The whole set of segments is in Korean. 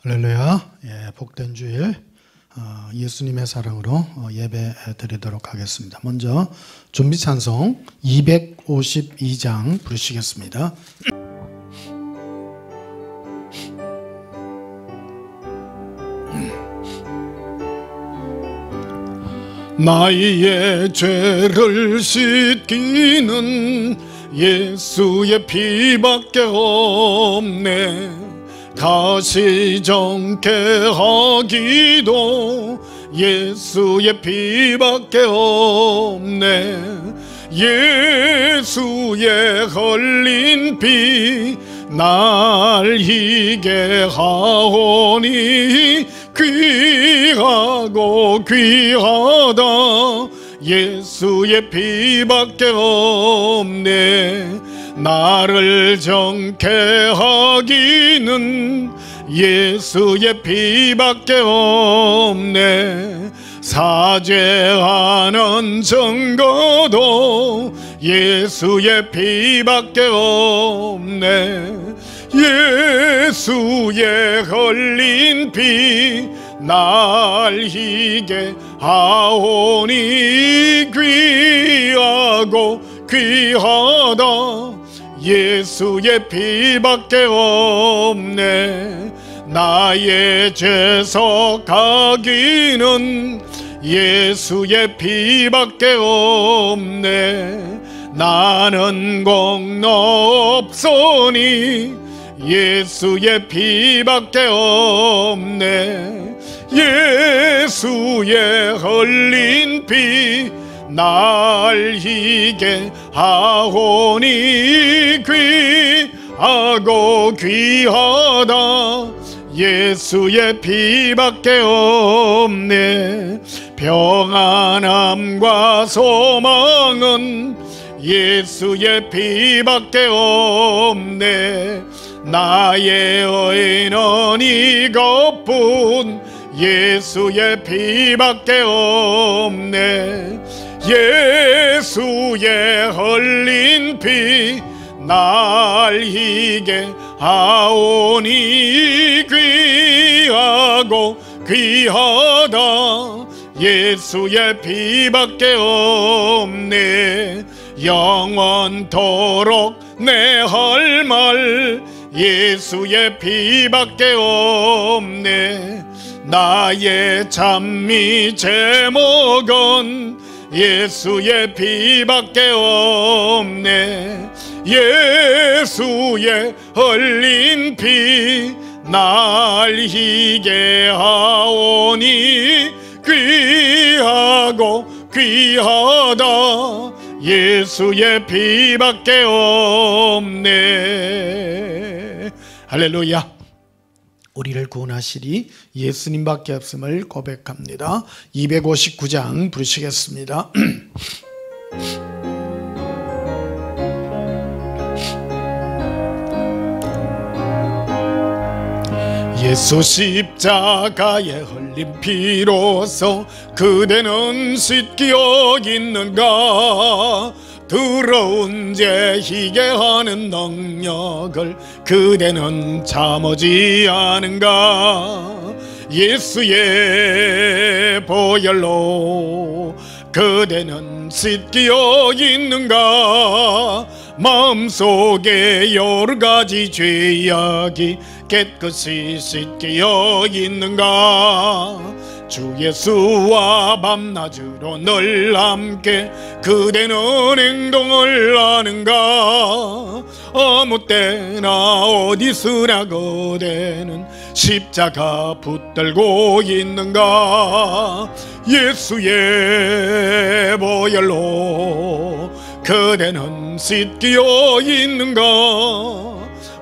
할렐루야. 예, 복된 주일 예수님의 사랑으로 예배 드리도록 하겠습니다. 먼저 준비 찬송 252장 부르시겠습니다. 나의 죄를 씻기는 예수의 피밖에 없네. 다시 정케하기도 예수의 피밖에 없네. 예수의 흘린 피 날 희게 하오니 귀하고 귀하다. 예수의 피밖에 없네. 나를 정케 하기는 예수의 피밖에 없네. 사죄하는 증거도 예수의 피밖에 없네. 예수의 흘린 피 날 희게 하오니 귀하고 귀하다. 예수의 피밖에 없네. 나의 죄 속하기는 예수의 피밖에 없네. 나는 공로 없으니 예수의 피밖에 없네. 예수의 흘린 피 날 희게 하오니 귀하고 귀하다. 예수의 피밖에 없네. 평안함과 소망은 예수의 피밖에 없네. 나의 의는 이것뿐 예수의 피밖에 없네. 예수의 흘린 피 날 희게 하오니 귀하고 귀하다. 예수의 피밖에 없네. 영원토록 내 할 말 예수의 피밖에 없네. 나의 찬미 제목은 예수의 피밖에 없네. 예수의 흘린 피 날 희게 하오니 귀하고 귀하다. 예수의 피밖에 없네. 할렐루야. 우리를 구원하시리 예수님밖에 없음을 고백합니다. 259장 부르시겠습니다. 예수 십자가에 흘린 피로써 그대는 씻겨 있는가. 더러운 죄 희게 하는 능력을 그대는 참지 않은가. 예수의 보혈로 그대는 씻겨 있는가. 마음속에 여러가지 죄악이 깨끗이 씻겨 있는가. 주 예수와 밤낮으로 늘 함께 그대는 행동을 하는가. 아무 때나 어디서나 그대는 십자가 붙들고 있는가. 예수의 보혈로 그대는 씻겨 있는가.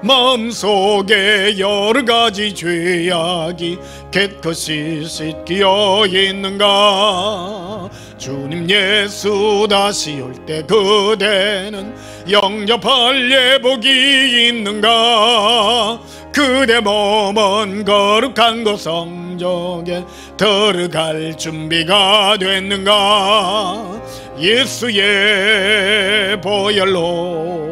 마음속에 여러가지 죄악이 깨끗이 씻겨 있는가. 주님 예수 다시 올 때 그대는 영접할 예복이 있는가. 그대 몸은 거룩한 곳 성전에 들어갈 준비가 됐는가. 예수의 보혈로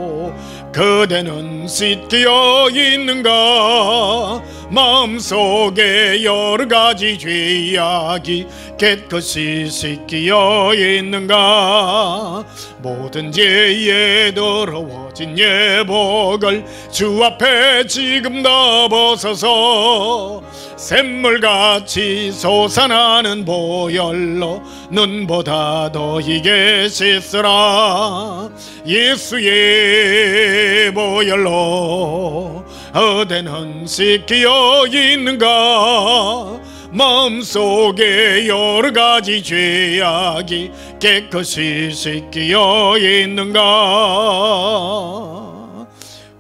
그대는 씻겨 있는가. 마음속에 여러가지 죄악이 깨끗이 씻기어 있는가. 모든 죄에 더러워진 예복을 주 앞에 지금 다 벗어서 샘물같이 솟아나는 보혈로 눈보다 더 희게 씻으라. 예수의 보혈로 어디는 씻기어 있는가. 마음속에 여러가지 죄악이 깨끗이 씻기어 있는가.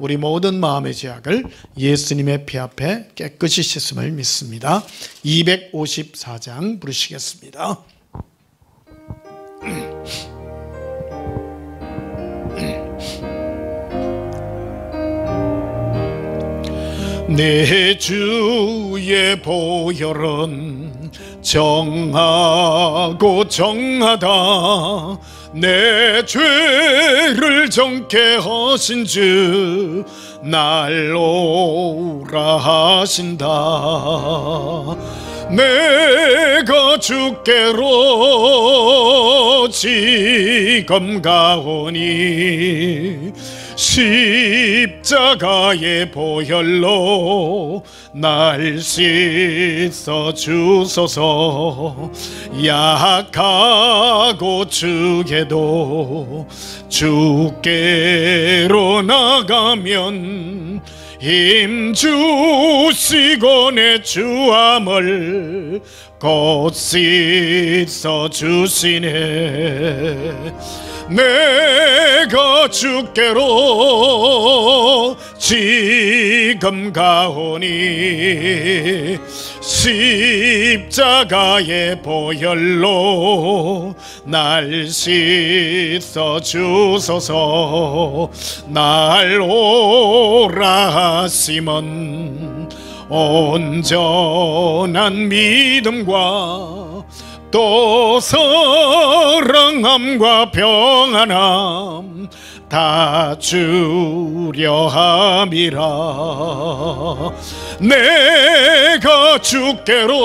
우리 모든 마음의 죄악을 예수님의 피 앞에 깨끗이 씻음을 믿습니다. 254장 부르시겠습니다. 내 주의 보혈은 정하고 정하다. 내 죄를 정케 하신 주 날 오라 하신다. 내가 주께로 지금 가오니 십자가의 보혈로 날 씻어 주소서. 약하고 주게도 주께로 나가면 힘 주시고 내 주함을 곧 씻어 주시네. 내가 주께로 지금 가오니 십자가의 보혈로 날 씻어 주소서. 날 오라 하시면 온전한 믿음과 또 사랑함과 평안함 다 주려 함이라. 내가 주께로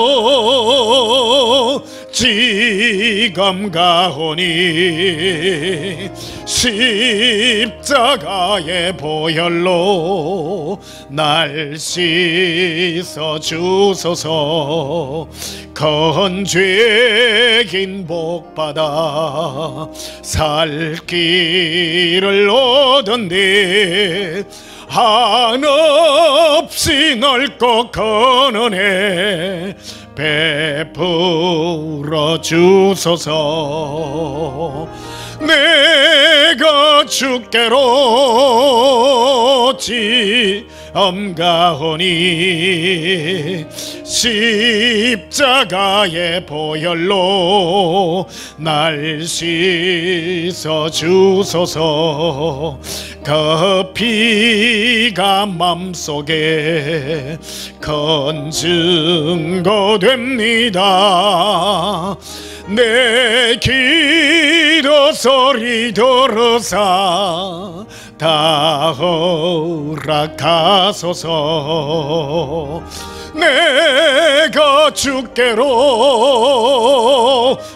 지금 가오니 십자가의 보혈로 날 씻어 주소서. 건죄인 복받아 살 길을 얻었네. 한없이 넓고 큰 은혜 베풀어 주소서. 내가 주께로 지금 가오니 십자가의 보혈로 날 씻어 주소서. 그 피가 맘속에 큰 증거 됩니다. 내 기도 소리 들으사 다 허락하소서. 내가 주께로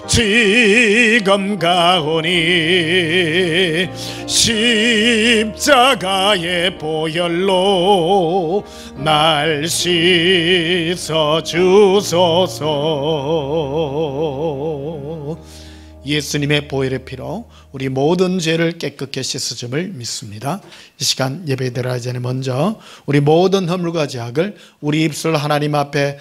지금 가오니 십자가의 보혈로 날 씻어 주소서. 예수님의 보혈의 피로 우리 모든 죄를 깨끗게 씻어줌을 믿습니다. 이 시간 예배 드리기 전에 먼저 우리 모든 허물과 죄악을 우리 입술로 하나님 앞에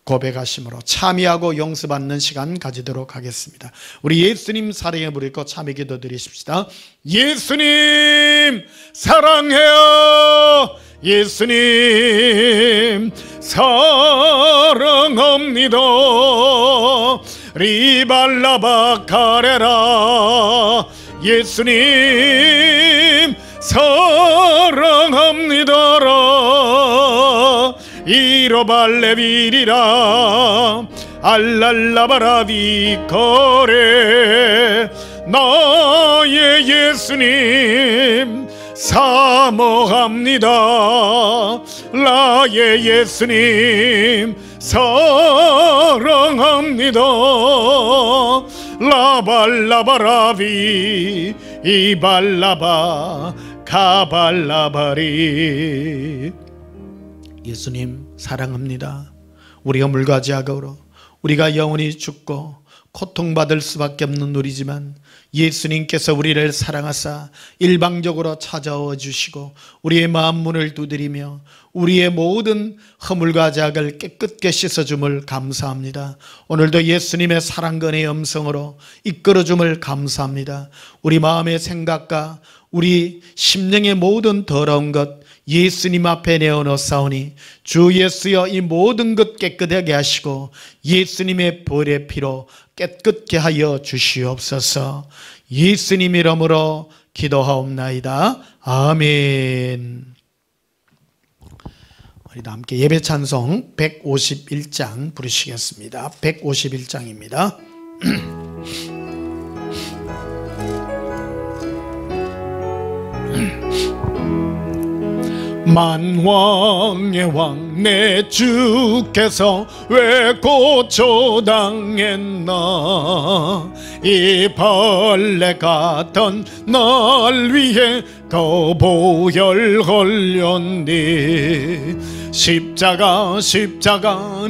고백하심으로 참여하고 용서받는 시간 가지도록 하겠습니다. 우리 예수님 사랑해 부르고 참여 기도 드리십시다. 예수님 사랑해요. 예수님 사랑합니다. 리발라바 카레라. 예수님 사랑합니다라. 이로발레비리라 알랄라바라비 거레. 나의 예수님 사모합니다. 나의 예수님 사랑합니다. 라발라바라비 이발라바 가발라바리. 예수님 사랑합니다. 우리가 물과 지약으로 우리가 영원히 죽고 고통받을 수밖에 없는 우리지만 예수님께서 우리를 사랑하사 일방적으로 찾아와 주시고 우리의 마음 문을 두드리며 우리의 모든 허물과 자악을 깨끗게 씻어줌을 감사합니다. 오늘도 예수님의 사랑권의 음성으로 이끌어줌을 감사합니다. 우리 마음의 생각과 우리 심령의 모든 더러운 것 예수님 앞에 내어놓사오니 주 예수여 이 모든 것 깨끗하게 하시고 예수님의 보혈의 피로 깨끗게 하여 주시옵소서. 예수님 이름으로 기도하옵나이다. 아멘. 우리도 함께 예배 찬송 151장 부르시겠습니다. 151장입니다. 만왕의 왕 내 주께서 왜 고초당했나. 이 벌레 같던 날 위해 거보혈 흘렸니. 십자가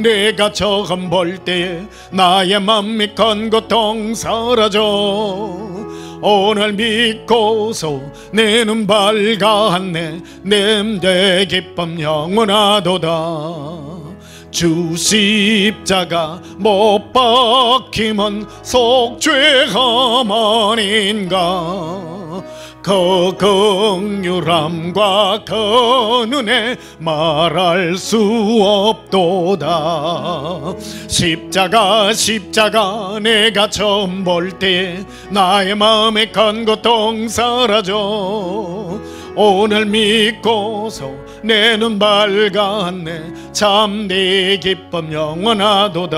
내가 처음 볼 때에 나의 맘이 큰 고통 사라져. 오늘 믿고서 내 눈 밝았네. 내 기쁨 영원하도다. 주 십자가 못 박히면 속죄함 아닌가. 그 긍휼함과 그 눈에 말할 수 없도다. 십자가 내가 처음 볼 때 나의 마음에 큰 고통 사라져. 오늘 믿고서 내 눈 밝았네. 참 네 기쁨 영원하도다.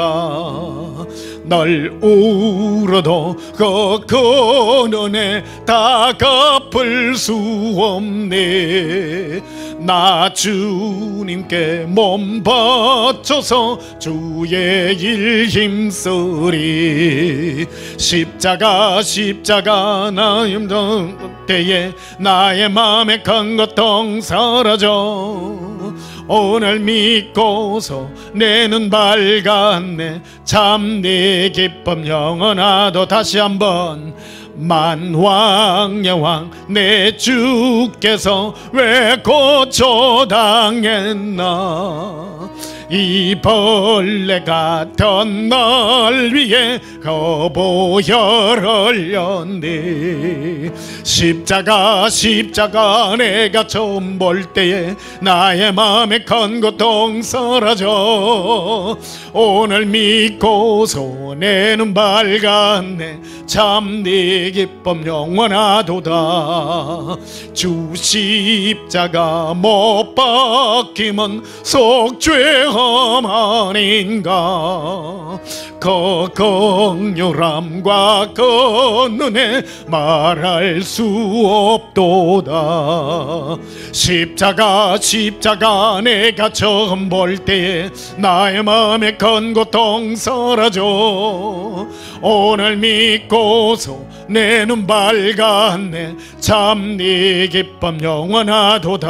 널 울어도 그 눈에 다 갚을 수 없네. 나 주님께 몸 바쳐서 주의 일 힘쓰리. 십자가 나 힘든 때에 나의 마음에 큰 고통 사라져. 오늘 믿고서 내 눈 밝았네. 참 네 기쁨 영원하도. 다시 한번. 만왕의 왕 내 주께서 왜 고초당했나. 이 벌레 같은 날 위에 거보혈 흘렸네. 십자가 내가 처음 볼 때에 나의 마음에 큰 고통 사라져. 오늘 믿고서 내 눈 밝았네. 참 네 기쁨 영원하도다. 주 십자가 못 박히면 속죄함 아닌가. 그 긍휼함과 그 눈에 말할 수 없도다. 십자가 내가 처음 볼 때에 나의 마음에 큰 고통 사라져. 오늘 믿고서 내 눈 밝았네. 참 네 기쁨 영원하도다.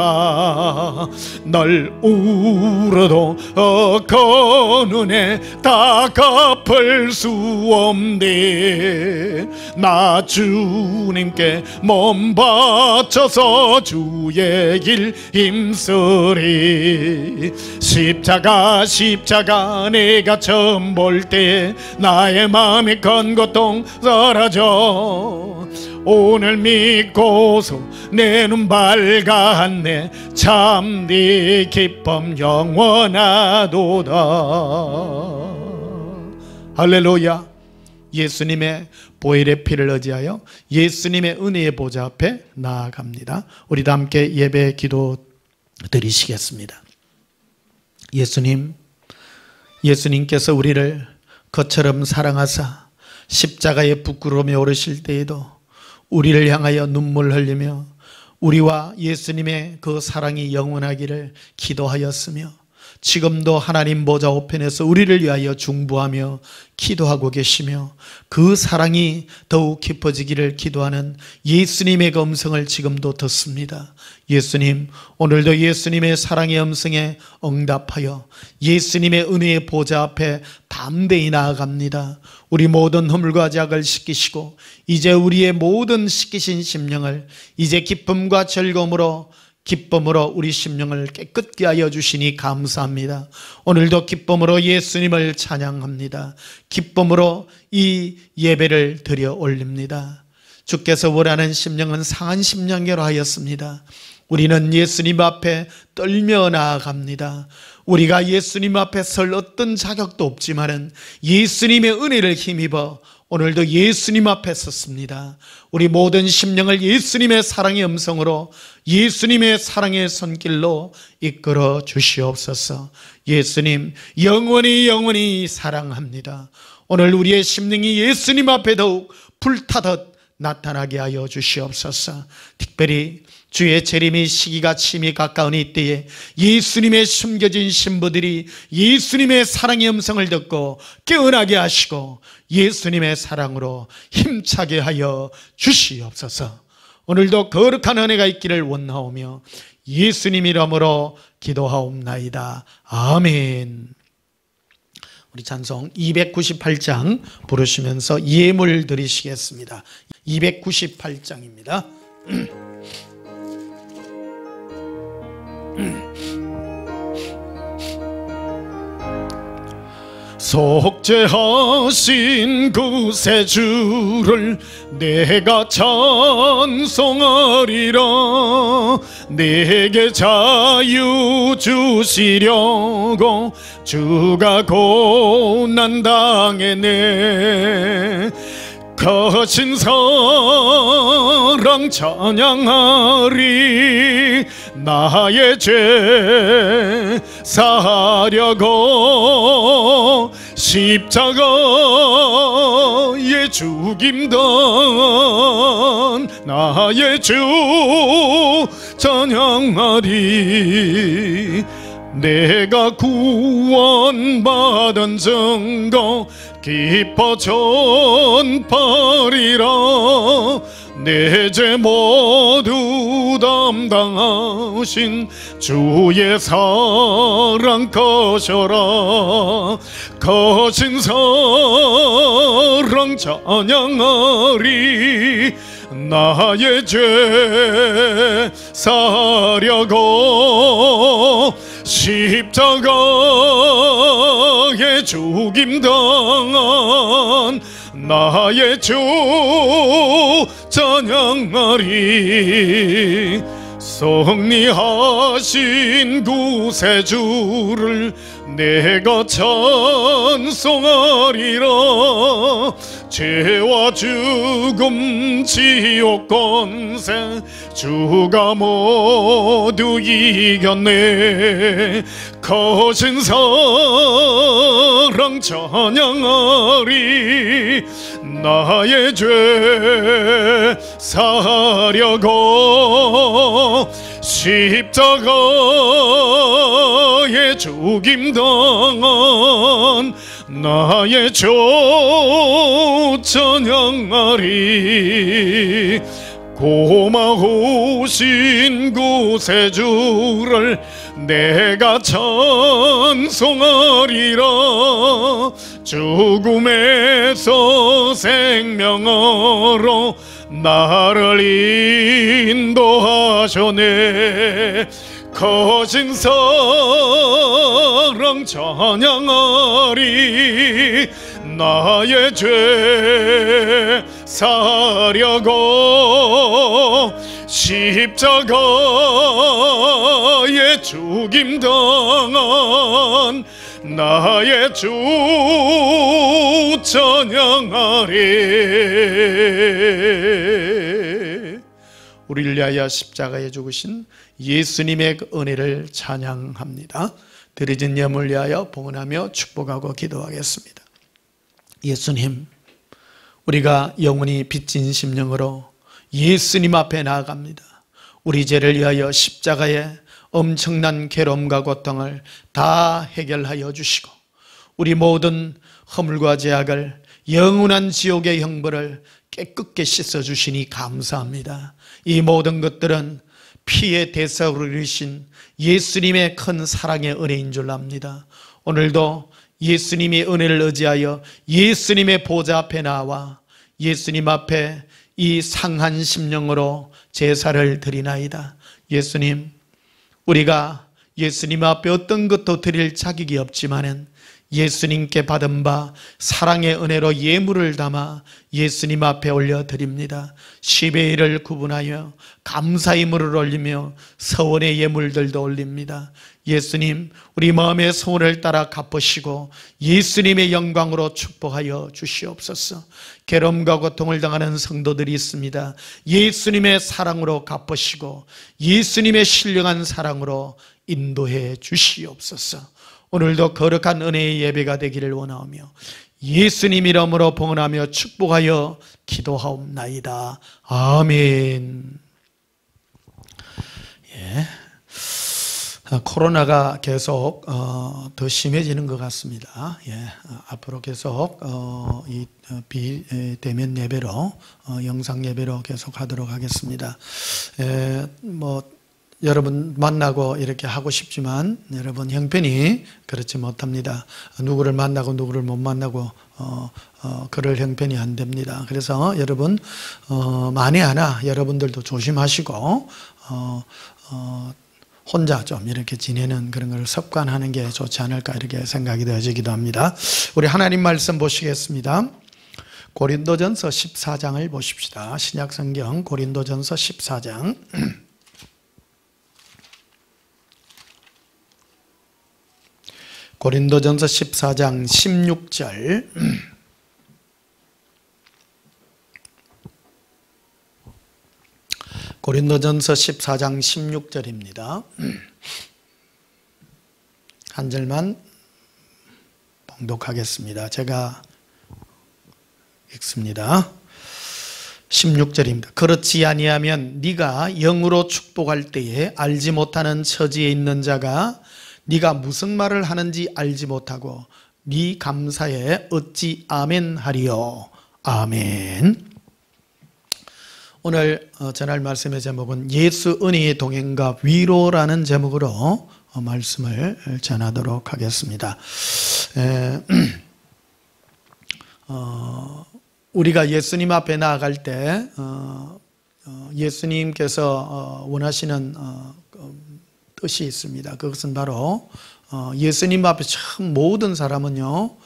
널 울어도 그 눈에 다 갚을 수 없네. 나 주님께 몸 바쳐서 주의 길 힘쓰리. 십자가 내가 처음 볼 때에 나의 마음이 큰 고통 사라져. 오늘 믿고서 내 눈 밝았네. 참 네 기쁨 영원하도다. 할렐루야. 예수님의 보혈의 피를 의지하여 예수님의 은혜의 보좌 앞에 나아갑니다. 우리도 함께 예배 기도 드리시겠습니다. 예수님께서 우리를 그처럼 사랑하사 십자가의 부끄러움에 오르실 때에도 우리를 향하여 눈물 흘리며 우리와 예수님의 그 사랑이 영원하기를 기도하였으며 지금도 하나님 보좌 우편에서 우리를 위하여 중보하며 기도하고 계시며 그 사랑이 더욱 깊어지기를 기도하는 예수님의 그 음성을 지금도 듣습니다. 예수님, 오늘도 예수님의 사랑의 음성에 응답하여 예수님의 은혜의 보좌 앞에 담대히 나아갑니다. 우리 모든 허물과 죄악을 씻기시고 이제 우리의 모든 씻기신 심령을 이제 기쁨과 즐거움으로 우리 심령을 깨끗게 하여 주시니 감사합니다. 오늘도 기쁨으로 예수님을 찬양합니다. 기쁨으로 이 예배를 드려 올립니다. 주께서 원하는 심령은 상한 심령으로 하였습니다. 우리는 예수님 앞에 떨며 나아갑니다. 우리가 예수님 앞에 설 어떤 자격도 없지만은 예수님의 은혜를 힘입어 오늘도 예수님 앞에 섰습니다. 우리 모든 심령을 예수님의 사랑의 음성으로 예수님의 사랑의 손길로 이끌어 주시옵소서. 예수님, 영원히 사랑합니다. 오늘 우리의 심령이 예수님 앞에 더욱 불타듯 나타나게 하여 주시옵소서. 특별히 주의 재림의 시기가 침이 가까운 이때에 예수님의 숨겨진 신부들이 예수님의 사랑의 음성을 듣고 깨어나게 하시고 예수님의 사랑으로 힘차게 하여 주시옵소서. 오늘도 거룩한 은혜가 있기를 원하오며 예수님 이름으로 기도하옵나이다. 아멘. 우리 찬송 298장 부르시면서 예물 드리시겠습니다. 298장입니다. 속죄하신 구세주를 내가 찬송하리라. 내게 자유 주시려고 주가 고난 당했네. 거친 사랑 찬양하리. 나의 죄 사하려고 십자가에 죽임당 나의 주 찬양하리. 내가 구원받은 증거 기뻐 전파리라. 내 죄 모두 담당하신 주의 사랑 거셔라. 거신 사랑 찬양하리. 나의 죄 사려고 십자가에 죽임당한 나의 주 찬양하리. 섭리하신 구세주를 내가 찬송하리라. 죄와 죽음 지옥 권세 주가 모두 이겼네. 거신 사랑 찬양하리. 나의 죄 사하려고 십자가에 죽임당한 나의 주 찬양하리. 고마우신 구세주를 내가 찬송하리라. 죽음에서 생명으로 나를 인도하셨네. 거신 사랑 찬양하리. 나의 죄 사려고 십자가에 죽임당한 나의 주 찬양하리. 우리를 위하여 십자가에 죽으신 예수님의 은혜를 찬양합니다. 드려진 예물을 위하여 봉헌하며 축복하고 기도하겠습니다. 예수님, 우리가 영원히 빚진 심령으로 예수님 앞에 나아갑니다. 우리 죄를 위하여 십자가에 엄청난 괴로움과 고통을 다 해결하여 주시고 우리 모든 허물과 죄악을 영원한 지옥의 형벌을 깨끗게 씻어주시니 감사합니다. 이 모든 것들은 피의 대속으로 이루신 예수님의 큰 사랑의 은혜인 줄 압니다. 오늘도 예수님의 은혜를 의지하여 예수님의 보좌 앞에 나와 예수님 앞에 이 상한 심령으로 제사를 드리나이다. 예수님, 우리가 예수님 앞에 어떤 것도 드릴 자격이 없지만은 예수님께 받은 바 사랑의 은혜로 예물을 담아 예수님 앞에 올려드립니다. 10의 1을 구분하여 감사의 물을 올리며 서원의 예물들도 올립니다. 예수님, 우리 마음의 소원을 따라 갚으시고 예수님의 영광으로 축복하여 주시옵소서. 괴로움과 고통을 당하는 성도들이 있습니다. 예수님의 사랑으로 갚으시고 예수님의 신령한 사랑으로 인도해 주시옵소서. 오늘도 거룩한 은혜의 예배가 되기를 원하오며 예수님 이름으로 봉헌하며 축복하여 기도하옵나이다. 아멘. 예. 코로나가 계속 더 심해지는 것 같습니다. 예. 앞으로 계속 이 비대면 예배로 영상 예배로 계속 하도록 하겠습니다. 여러분 만나고 이렇게 하고 싶지만 여러분 형편이 그렇지 못합니다. 누구를 만나고 누구를 못 만나고 그럴 형편이 안 됩니다. 그래서 여러분 만에 하나 여러분들도 조심하시고 혼자 좀 이렇게 지내는 그런 걸 습관하는 게 좋지 않을까 이렇게 생각이 되어지기도 합니다. 우리 하나님 말씀 보시겠습니다. 고린도전서 14장을 보십시다. 신약성경 고린도전서 14장 고린도전서 14장 16절 고린도전서 14장 16절입니다. 한 절만 봉독하겠습니다. 제가 읽습니다. 16절입니다. 그렇지 아니하면 네가 영으로 축복할 때에 알지 못하는 처지에 있는 자가 네가 무슨 말을 하는지 알지 못하고 네 감사에 어찌 아멘 하리요. 아멘. 오늘 전할 말씀의 제목은 예수 은혜의 동행과 위로라는 제목으로 말씀을 전하도록 하겠습니다. 우리가 예수님 앞에 나아갈 때 예수님께서 원하시는 뜻이 있습니다. 그것은 바로 예수님 앞에 참 모든 사람은요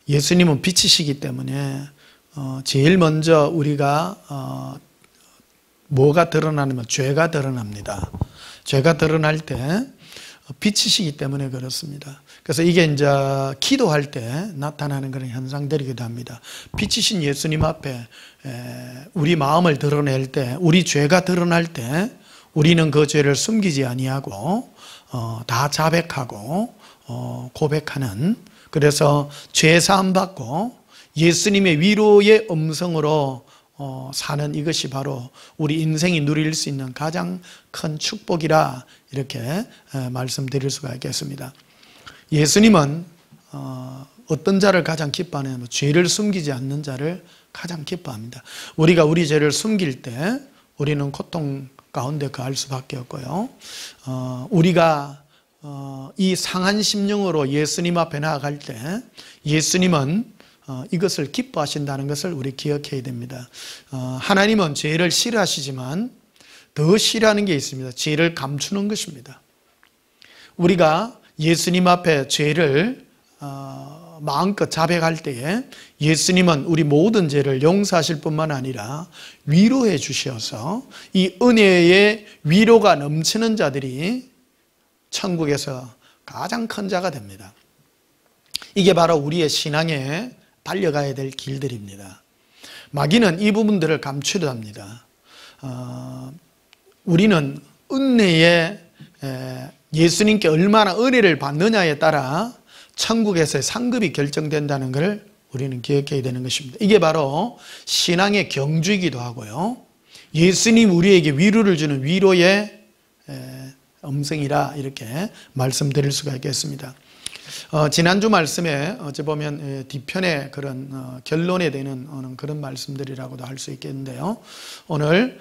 예수님은 빛이시기 때문에 제일 먼저 우리가 뭐가 드러나냐면 죄가 드러납니다. 죄가 드러날 때 빛이시기 때문에 그렇습니다. 그래서 이게 이제 기도할 때 나타나는 그런 현상들이기도 합니다. 빛이신 예수님 앞에 우리 마음을 드러낼 때, 우리 죄가 드러날 때 우리는 그 죄를 숨기지 아니하고 다 자백하고 고백하는, 그래서 죄 사함 받고 예수님의 위로의 음성으로 사는 이것이 바로 우리 인생이 누릴 수 있는 가장 큰 축복이라 이렇게 말씀드릴 수가 있겠습니다. 예수님은 어떤 자를 가장 기뻐하냐면 죄를 숨기지 않는 자를 가장 기뻐합니다. 우리가 우리 죄를 숨길 때 우리는 고통 가운데 거할 수밖에 없고요. 우리가 이 상한 심령으로 예수님 앞에 나아갈 때 예수님은 이것을 기뻐하신다는 것을 우리 기억해야 됩니다. 하나님은 죄를 싫어하시지만 더 싫어하는 게 있습니다. 죄를 감추는 것입니다. 우리가 예수님 앞에 죄를 마음껏 자백할 때에 예수님은 우리 모든 죄를 용서하실 뿐만 아니라 위로해 주셔서 이 은혜의 위로가 넘치는 자들이 천국에서 가장 큰 자가 됩니다. 이게 바로 우리의 신앙에 달려가야 될 길들입니다. 마귀는 이 부분들을 감추려 합니다. 우리는 은혜에 예수님께 얼마나 은혜를 받느냐에 따라 천국에서의 상급이 결정된다는 것을 우리는 기억해야 되는 것입니다. 이게 바로 신앙의 경주이기도 하고요. 예수님 우리에게 위로를 주는 위로의 음성이라 이렇게 말씀드릴 수가 있겠습니다. 지난주 말씀에 어찌 보면 뒤편의 그런 결론에 되는 그런 말씀들이라고도 할 수 있겠는데요. 오늘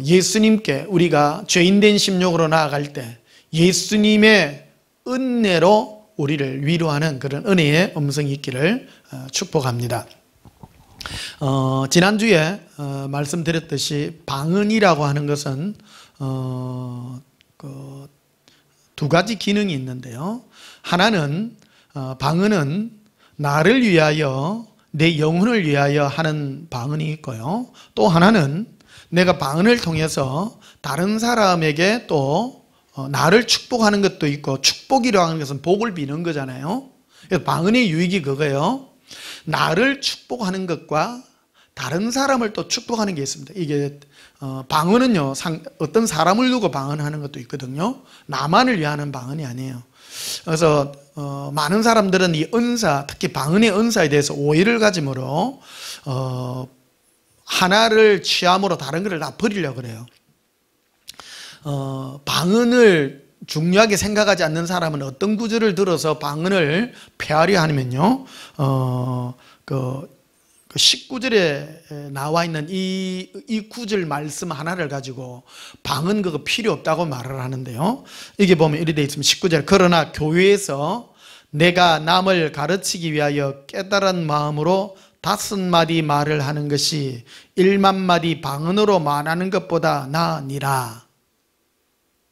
예수님께 우리가 죄인된 심령으로 나아갈 때 예수님의 은혜로 우리를 위로하는 그런 은혜의 음성이 있기를 축복합니다. 지난주에 말씀드렸듯이 방언이라고 하는 것은 두 가지 기능이 있는데요. 하나는 방언은 나를 위하여 내 영혼을 위하여 하는 방언이 있고요. 또 하나는 내가 방언을 통해서 다른 사람에게 또 나를 축복하는 것도 있고, 축복이라고 하는 것은 복을 비는 거잖아요. 그래서 방언의 유익이 그거예요. 나를 축복하는 것과 다른 사람을 또 축복하는 게 있습니다. 이게 방언은요, 어떤 사람을 두고 방언하는 것도 있거든요. 나만을 위하는 방언이 아니에요. 그래서 많은 사람들은 이 은사, 특히 방언의 은사에 대해서 오해를 가짐으로 하나를 취함으로 다른 것을 다 버리려고 그래요. 방언을 중요하게 생각하지 않는 사람은 어떤 구절을 들어서 방언을 폐하려 하면요, 그 19절에 나와 있는 이 구절 말씀 하나를 가지고 방언 그거 필요 없다고 말을 하는데요. 이게 보면 이렇게 되어 있습니다. 19절. 그러나 교회에서 내가 남을 가르치기 위하여 깨달은 마음으로 5마디 말을 하는 것이 1만마디 방언으로 말하는 것보다 나으니라.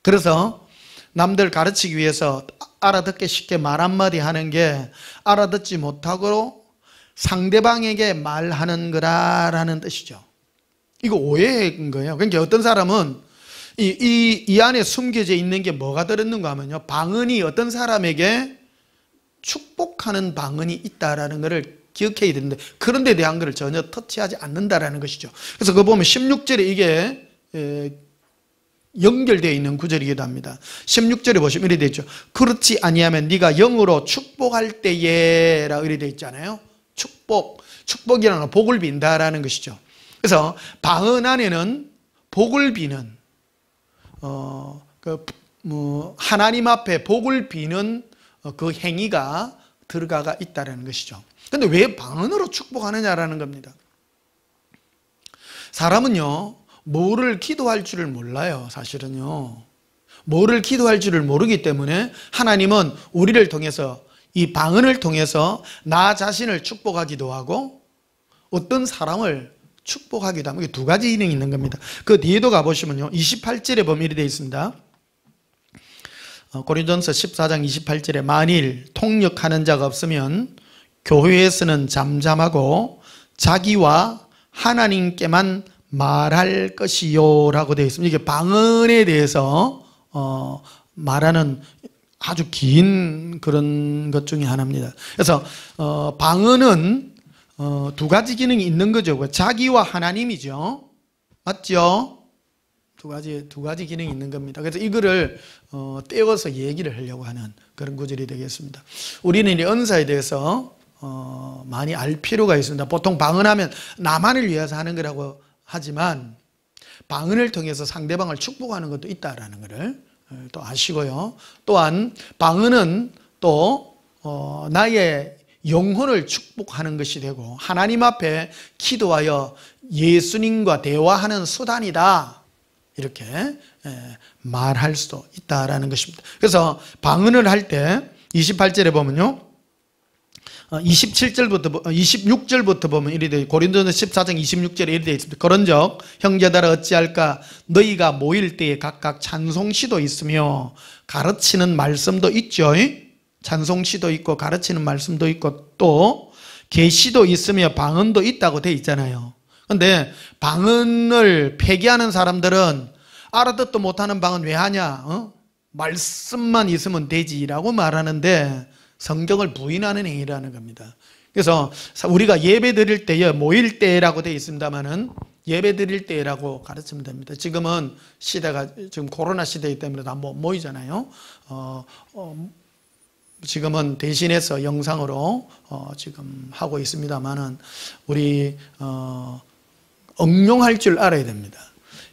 그래서 남들 가르치기 위해서 알아듣기 쉽게 말 한마디 하는 게 알아듣지 못하고 상대방에게 말하는 거라는 뜻이죠. 이거 오해인 거예요. 그러니까 어떤 사람은 이 안에 숨겨져 있는 게 뭐가 들었는가 하면요, 방언이 어떤 사람에게 축복하는 방언이 있다라는 것을 기억해야 되는데, 그런 데 대한 것을 전혀 터치하지 않는다라는 것이죠. 그래서 그거 보면 16절에 이게 연결되어 있는 구절이기도 합니다. 16절에 보시면 이렇게 되어 있죠. 그렇지 아니하면 네가 영으로 축복할 때에 라고 이렇게 되어 있잖아요. 축복이라는 건 복을 빈다라는 것이죠. 그래서 방언 안에는 복을 비는 하나님 앞에 복을 비는 그 행위가 들어가 있다는 것이죠. 그런데 왜 방언으로 축복하느냐라는 겁니다. 사람은요, 뭐를 기도할 줄을 몰라요. 사실은요, 뭐를 기도할 줄을 모르기 때문에 하나님은 우리를 통해서, 이 방언을 통해서 나 자신을 축복하기도 하고 어떤 사람을 축복하기도 하고, 이게 두 가지 기능이 있는 겁니다. 그 뒤에도 가보시면요, 28절에 보면 이렇게 되어 있습니다. 고린도전서 14장 28절에 만일 통역하는 자가 없으면 교회에서는 잠잠하고 자기와 하나님께만 말할 것이요 라고 되어 있습니다. 이게 방언에 대해서 말하는 아주 긴 그런 것 중에 하나입니다. 그래서 방언은 두 가지 기능이 있는 거죠. 자기와 하나님이죠. 맞죠? 두 가지 기능이 있는 겁니다. 그래서 이거를 떼어서 얘기를 하려고 하는 그런 구절이 되겠습니다. 우리는 이 은사에 대해서 많이 알 필요가 있습니다. 보통 방언하면 나만을 위해서 하는 거라고 하지만 방언을 통해서 상대방을 축복하는 것도 있다라는 것을 또 아시고요. 또한 방언은 또 나의 영혼을 축복하는 것이 되고 하나님 앞에 기도하여 예수님과 대화하는 수단이다, 이렇게 말할 수도 있다라는 것입니다. 그래서 방언을 할 때 28절에 보면요, 26절부터 보면 이렇게 되어, 고린도전서 14장 26절에 이렇게 되어 있습니다. 그런즉 형제들아 어찌할까, 너희가 모일 때에 각각 찬송시도 있으며 가르치는 말씀도 있죠. 찬송시도 있고 가르치는 말씀도 있고 또 계시도 있으며 방언도 있다고 되어 있잖아요. 그런데 방언을 폐기하는 사람들은 알아듣도 못하는 방언 왜 하냐, 말씀만 있으면 되지라고 말하는데 성경을 부인하는 행위라는 겁니다. 그래서 우리가 예배 드릴 때에 모일 때라고 되어 있습니다만은 예배 드릴 때라고 가르치면 됩니다. 지금은 시대가 지금 코로나 시대이기 때문에 다 모이잖아요. 지금은 대신해서 영상으로 지금 하고 있습니다만은 우리 응용할 줄 알아야 됩니다.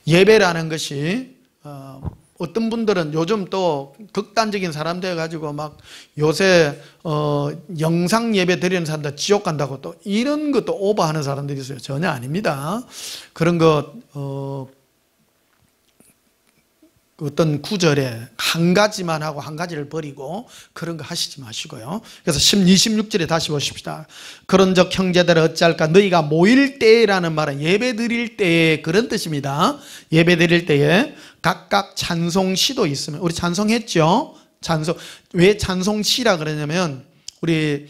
예배라는 것이 어떤 분들은 요즘 또 극단적인 사람 돼가지고 막 요새 영상 예배 드리는 사람들 지옥 간다고 또 이런 것도 오버하는 사람들이 있어요. 전혀 아닙니다. 그런 것 어떤 구절에 한 가지만 하고 한 가지를 버리고 그런 거 하시지 마시고요. 그래서 26절에 다시 보십시다. 그런즉 형제들아 어찌할까 너희가 모일 때라는 말은 예배 드릴 때에 그런 뜻입니다. 예배 드릴 때에 각각 찬송시도 있으면 우리 찬송했죠. 찬송 왜 찬송시라 그러냐면 우리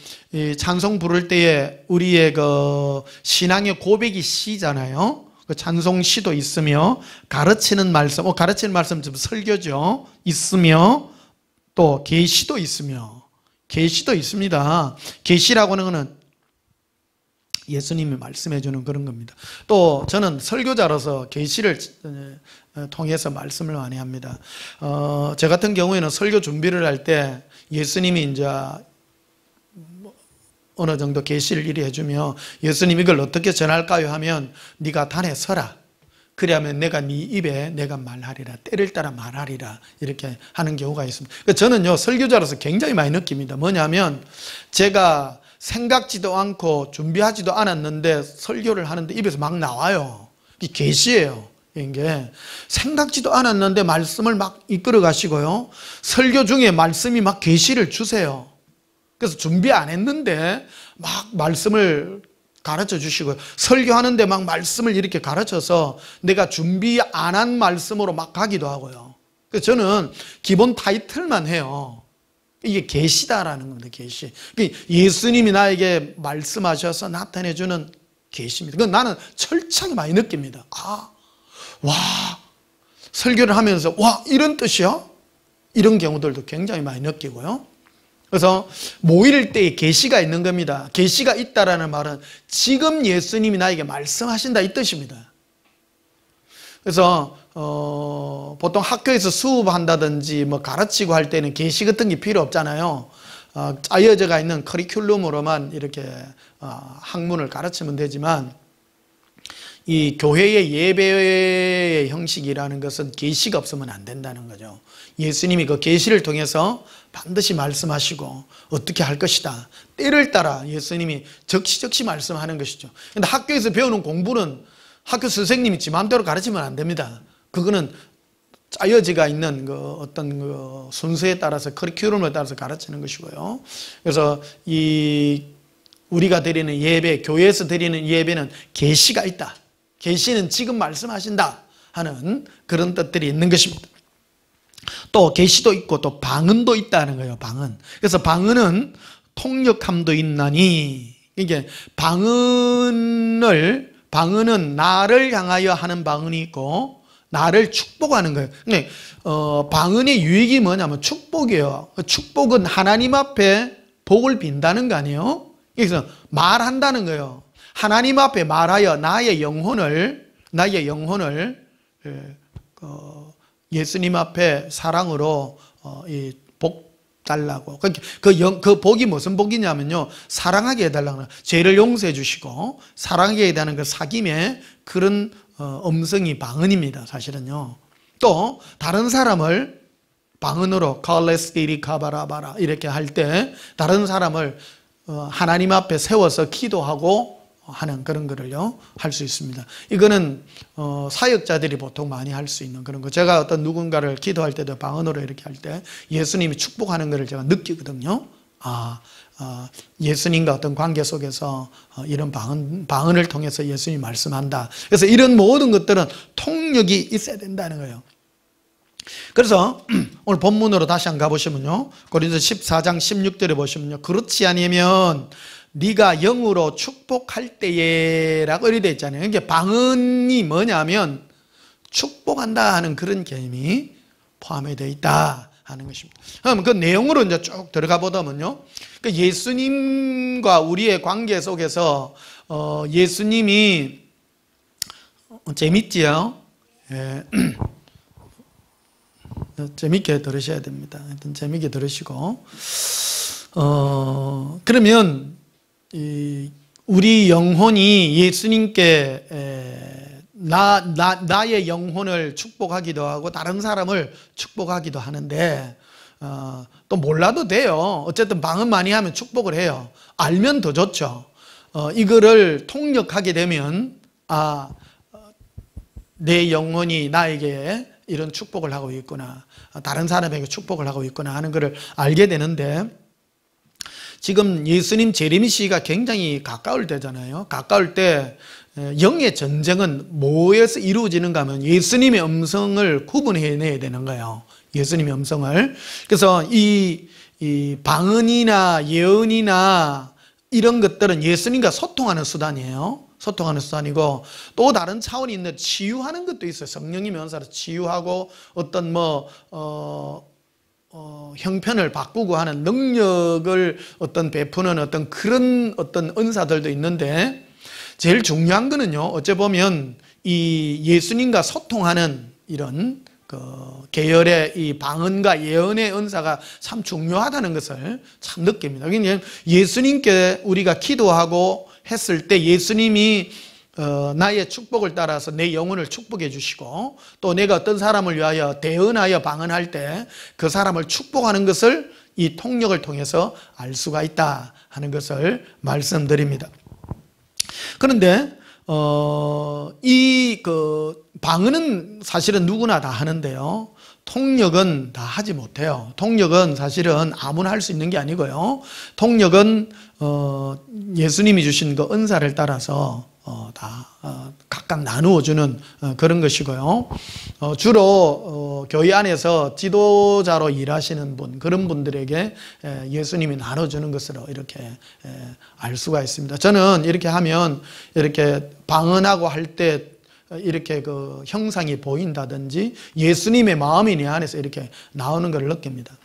찬송 부를 때에 우리의 그 신앙의 고백이 시잖아요. 그 찬송시도 있으며 가르치는 말씀, 가르치는 말씀 좀 설교죠. 있으며 또 계시도 있으며 계시도 있습니다. 계시라고 하는 것은 예수님이 말씀해 주는 그런 겁니다. 또 저는 설교자로서 계시를 통해서 말씀을 많이 합니다. 저 같은 경우에는 설교 준비를 할 때 예수님이 이제 어느 정도 계시를 이리 해주며 예수님 이걸 어떻게 전할까요 하면 네가 단에 서라. 그래야면 내가 네 입에 내가 말하리라. 때를 따라 말하리라. 이렇게 하는 경우가 있습니다. 저는요 설교자로서 굉장히 많이 느낍니다. 뭐냐면 제가 생각지도 않고 준비하지도 않았는데 설교를 하는데 입에서 막 나와요. 이게 계시예요. 이게 생각지도 않았는데 말씀을 막 이끌어 가시고요. 설교 중에 말씀이 막 계시를 주세요. 그래서 준비 안 했는데 막 말씀을 가르쳐 주시고요. 설교하는데 막 말씀을 이렇게 가르쳐서 내가 준비 안 한 말씀으로 막 가기도 하고요. 그래서 저는 기본 타이틀만 해요. 이게 계시다라는 겁니다. 계시. 예수님이 나에게 말씀하셔서 나타내 주는 계시입니다. 그건 나는 철저하게 많이 느낍니다. 와, 설교를 하면서 와, 이런 뜻이야? 이런 경우들도 굉장히 많이 느끼고요. 그래서 모일 때에 계시가 있는 겁니다. 계시가 있다라는 말은 지금 예수님이 나에게 말씀하신다 이 뜻입니다. 그래서 보통 학교에서 수업한다든지 뭐 가르치고 할 때는 계시 같은 게 필요 없잖아요. 짜여져가 있는 커리큘럼으로만 이렇게 학문을 가르치면 되지만 이 교회의 예배의 형식이라는 것은 계시가 없으면 안 된다는 거죠. 예수님이 그 계시를 통해서 반드시 말씀하시고 어떻게 할 것이다. 때를 따라 예수님이 적시적시 말씀하는 것이죠. 그런데 학교에서 배우는 공부는 학교 선생님이 지 마음대로 가르치면 안 됩니다. 그거는 짜여지가 있는 그 어떤 그 순서에 따라서 커리큘럼에 따라서 가르치는 것이고요. 그래서 이 우리가 드리는 예배, 교회에서 드리는 예배는 계시가 있다. 계시는 지금 말씀하신다 하는 그런 뜻들이 있는 것입니다. 또 계시도 있고 또 방언도 있다는 거예요. 방언. 그래서 방언은 통역함도 있나니 이게 방언은 나를 향하여 하는 방언이 있고 나를 축복하는 거예요. 근데 방언의 유익이 뭐냐면 축복이에요. 축복은 하나님 앞에 복을 빈다는 거 아니에요? 그래서 말한다는 거예요. 하나님 앞에 말하여 나의 영혼을 예수님 앞에 사랑으로 복 달라고. 그 복이 무슨 복이냐면요, 사랑하게 해달라고. 죄를 용서해 주시고 사랑하게 해달라는 그 사귐의 그런 음성이 방언입니다. 사실은요. 또 다른 사람을 방언으로 칼레스티리 카바라바라 이렇게 할 때 다른 사람을 하나님 앞에 세워서 기도하고 하는 그런 거를요 할 수 있습니다. 이거는 사역자들이 보통 많이 할 수 있는 그런 거. 제가 어떤 누군가를 기도할 때도 방언으로 이렇게 할 때 예수님이 축복하는 거를 제가 느끼거든요. 예수님과 어떤 관계 속에서 이런 방언을 통해서 예수님이 말씀한다. 그래서 이런 모든 것들은 통역이 있어야 된다는 거예요. 그래서 오늘 본문으로 다시 한번 가보시면요, 고린도서 14장 16절에 보시면요, 그렇지 아니면 네가 영으로 축복할 때에 라고 이렇게 되어 있잖아요. 이게 방언이 뭐냐면 축복한다 하는 그런 개념이 포함이 되어 있다 하는 것입니다. 그럼 그 내용으로 이제 쭉 들어가 보다면요, 예수님과 우리의 관계 속에서 예수님이 재밌지요? 예. 재밌게 들으셔야 됩니다. 하여튼 재밌게 들으시고 그러면 우리 영혼이 예수님께 나의 영혼을 축복하기도 하고 다른 사람을 축복하기도 하는데 또 몰라도 돼요. 어쨌든 방언 많이 하면 축복을 해요. 알면 더 좋죠. 이거를 통역하게 되면 내 영혼이 나에게 이런 축복을 하고 있구나, 다른 사람에게 축복을 하고 있구나 하는 것을 알게 되는데, 지금 예수님 재림시가 굉장히 가까울 때잖아요. 가까울 때 영의 전쟁은 뭐에서 이루어지는가 하면 예수님의 음성을 구분해내야 되는 거예요. 예수님의 음성을. 그래서 이 방언이나 예언이나 이런 것들은 예수님과 소통하는 수단이에요. 소통하는 수단이고, 또 다른 차원이 있는 치유하는 것도 있어요. 성령님의 은사로 치유하고 어떤 형편을 바꾸고 하는 능력을 어떤 베푸는 어떤 그런 어떤 은사들도 있는데, 제일 중요한 거는요, 어째 보면 이 예수님과 소통하는 이런 계열의 이 방언과 예언의 은사가 참 중요하다는 것을 참 느낍니다. 그러니까 예수님께 우리가 기도하고 했을 때 예수님이 나의 축복을 따라서 내 영혼을 축복해 주시고, 또 내가 어떤 사람을 위하여 대언하여 방언할 때 그 사람을 축복하는 것을 이 통역을 통해서 알 수가 있다 하는 것을 말씀드립니다. 그런데 방언은 사실은 누구나 다 하는데요, 통역은 다 하지 못해요. 통역은 사실은 아무나 할 수 있는 게 아니고요, 통역은 예수님이 주신 그 은사를 따라서 다 각각 나누어 주는 그런 것이고요. 주로 교회 안에서 지도자로 일하시는 분, 그런 분들에게 예수님이 나눠주는 것으로 이렇게 알 수가 있습니다. 저는 이렇게 하면 이렇게 방언하고 할 때 이렇게 그 형상이 보인다든지 예수님의 마음이 내 안에서 이렇게 나오는 걸 느낍니다.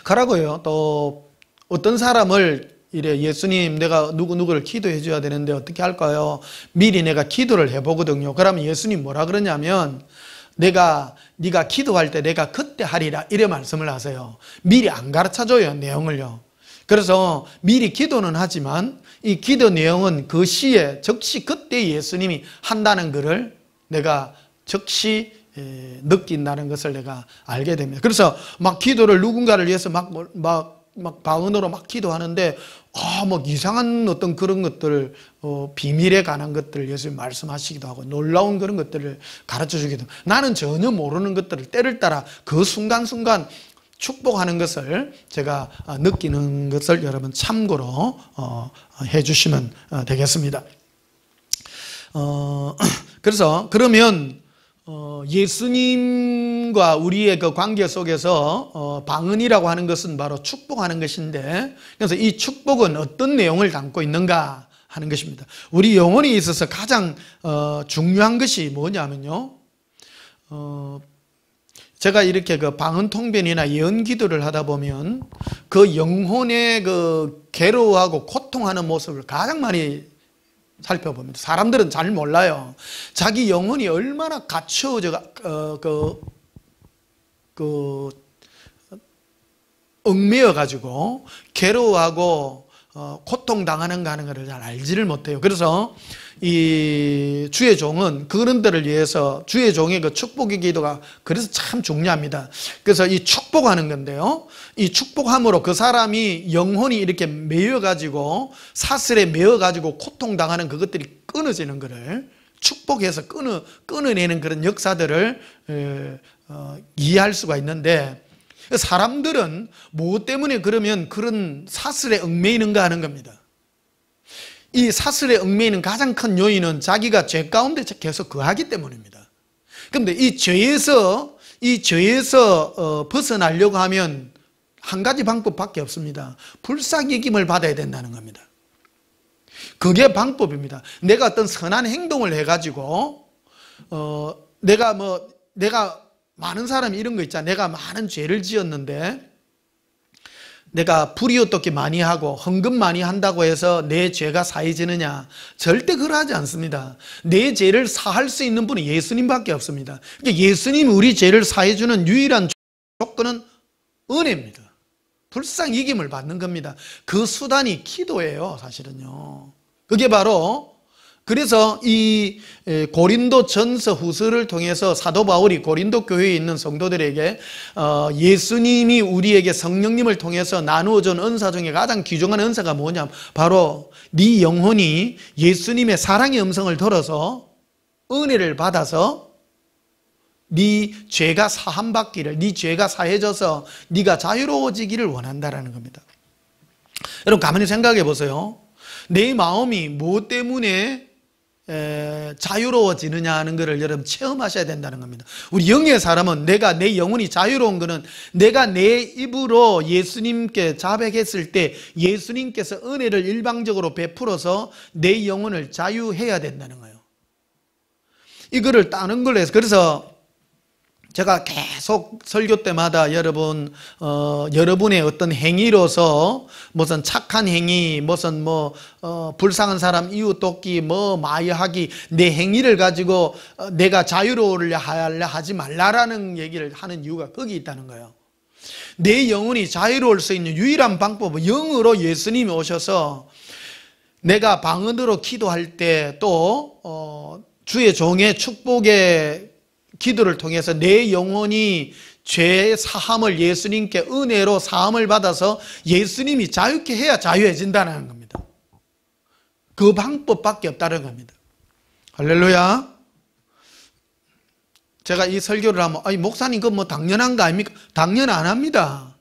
그러고요, 또 어떤 사람을 이래, 예수님 내가 누구를 기도해 줘야 되는데 어떻게 할까요? 미리 내가 기도를 해보거든요. 그러면 예수님 뭐라 그러냐면, 네가 기도할 때 내가 그때 하리라, 이래 말씀을 하세요. 미리 안 가르쳐줘요, 내용을요. 그래서 미리 기도는 하지만 이 기도 내용은 그 시에 즉시 그때 예수님이 한다는 것을 내가 즉시 느낀다는 것을 내가 알게 됩니다. 그래서 막 기도를 누군가를 위해서 막 방언으로 막 기도하는데 이상한 어떤 그런 것들, 비밀에 관한 것들을 예수님 말씀하시기도 하고 놀라운 그런 것들을 가르쳐 주기도 하고, 나는 전혀 모르는 것들을 때를 따라 그 순간순간 축복하는 것을 제가 느끼는 것을 여러분 참고로 해 주시면 되겠습니다. 그래서 그러면 예수님과 우리의 그 관계 속에서 방언이라고 하는 것은 바로 축복하는 것인데, 그래서 이 축복은 어떤 내용을 담고 있는가 하는 것입니다. 우리 영혼에 있어서 가장 중요한 것이 뭐냐면요, 제가 이렇게 그 방언 통변이나 예언 기도를 하다 보면 그 영혼의 그 괴로워하고 고통하는 모습을 가장 많이 살펴봅니다. 사람들은 잘 몰라요. 자기 영혼이 얼마나 갇혀져 얽매여 가지고 괴로워하고 고통당하는가 하는 것을 잘 알지를 못해요. 그래서 이 주의 종은 그런 데를 위해서 주의 종의 그 축복의 기도가 그래서 참 중요합니다. 그래서 이 축복하는 건데요, 이 축복함으로 그 사람이 영혼이 이렇게 매여가지고 사슬에 매여가지고 고통당하는 그것들이 끊어지는 것을 축복해서 끊어내는 그런 역사들을 이해할 수가 있는데, 사람들은 뭐 때문에 그러면 그런 사슬에 얽매이는가 하는 겁니다. 이 사슬에 얽매이는 가장 큰 요인은 자기가 죄 가운데 계속 거하기 때문입니다. 그런데 이 죄에서 벗어나려고 하면 한 가지 방법밖에 없습니다. 불쌍히 여김을 받아야 된다는 겁니다. 그게 방법입니다. 내가 어떤 선한 행동을 해가지고 내가 많은 사람이 이런 거 있잖아. 내가 많은 죄를 지었는데 내가 불이웃돕기 많이 하고 헌금 많이 한다고 해서 내 죄가 사해지느냐? 절대 그러하지 않습니다. 내 죄를 사할 수 있는 분은 예수님밖에 없습니다. 그러니까 예수님이 우리 죄를 사해주는 유일한 조건은 은혜입니다. 불쌍히 여김을 받는 겁니다. 그 수단이 기도예요, 사실은요. 그게 바로 그래서 이 고린도 전서 후서를 통해서 사도 바울이 고린도 교회에 있는 성도들에게 예수님이 우리에게 성령님을 통해서 나누어준 은사 중에 가장 귀중한 은사가 뭐냐, 바로 네 영혼이 예수님의 사랑의 음성을 들어서 은혜를 받아서 네 죄가 사함받기를, 네 죄가 사해져서 네가 자유로워지기를 원한다라는 겁니다. 여러분 가만히 생각해 보세요. 내 마음이 무엇 때문에 자유로워지느냐 하는 것을 여러분 체험하셔야 된다는 겁니다. 우리 영의 사람은 내 영혼이 자유로운 것은 내가 내 입으로 예수님께 자백했을 때 예수님께서 은혜를 일방적으로 베풀어서 내 영혼을 자유해야 된다는 거예요. 이거를 따는 걸로 해서, 그래서 제가 계속 설교 때마다 여러분의 어떤 행위로서 무슨 착한 행위, 무슨 불쌍한 사람 이웃 돕기, 마여하기, 내 행위를 가지고 내가 자유로우려 하지 말라라는 얘기를 하는 이유가 거기 있다는 거예요. 내 영혼이 자유로울 수 있는 유일한 방법은 영으로 예수님이 오셔서 내가 방언으로 기도할 때 또 주의 종의 축복의 기도를 통해서 내 영혼이 죄 사함을 예수님께 은혜로 사함을 받아서 예수님이 자유케 해야 자유해진다는 겁니다. 그 방법밖에 없다는 겁니다. 할렐루야. 제가 이 설교를 하면 목사님 그거 당연한 거 아닙니까? 당연 안 합니다.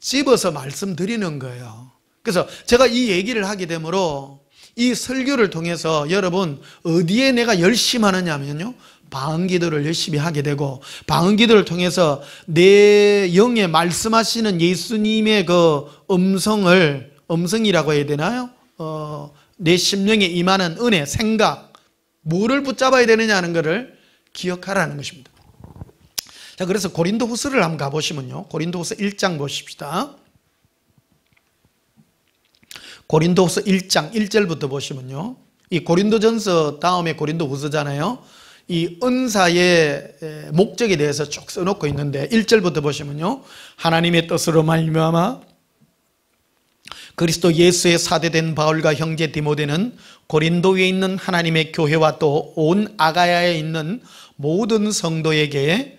집어서 말씀드리는 거예요. 그래서 제가 이 얘기를 하게 되므로 이 설교를 통해서 여러분 어디에 내가 열심히 하느냐면요, 방언기도를 열심히 하게 되고, 방언기도를 통해서 내 영에 말씀하시는 예수님의 그 음성이라고 해야 되나요? 내 심령에 임하는 은혜, 생각, 뭐를 붙잡아야 되느냐 하는 것을 기억하라는 것입니다. 자, 그래서 고린도 후서를 한번 가보시면요, 고린도 후서 1장 보십시다. 고린도 후서 1장 1절부터 보시면요, 이 고린도전서 다음에 고린도 후서잖아요. 이 은사의 목적에 대해서 쭉 써놓고 있는데 1절부터 보시면요, 하나님의 뜻으로 말미암아 그리스도 예수의 사대된 바울과 형제 디모데는 고린도에 있는 하나님의 교회와 또 온 아가야에 있는 모든 성도에게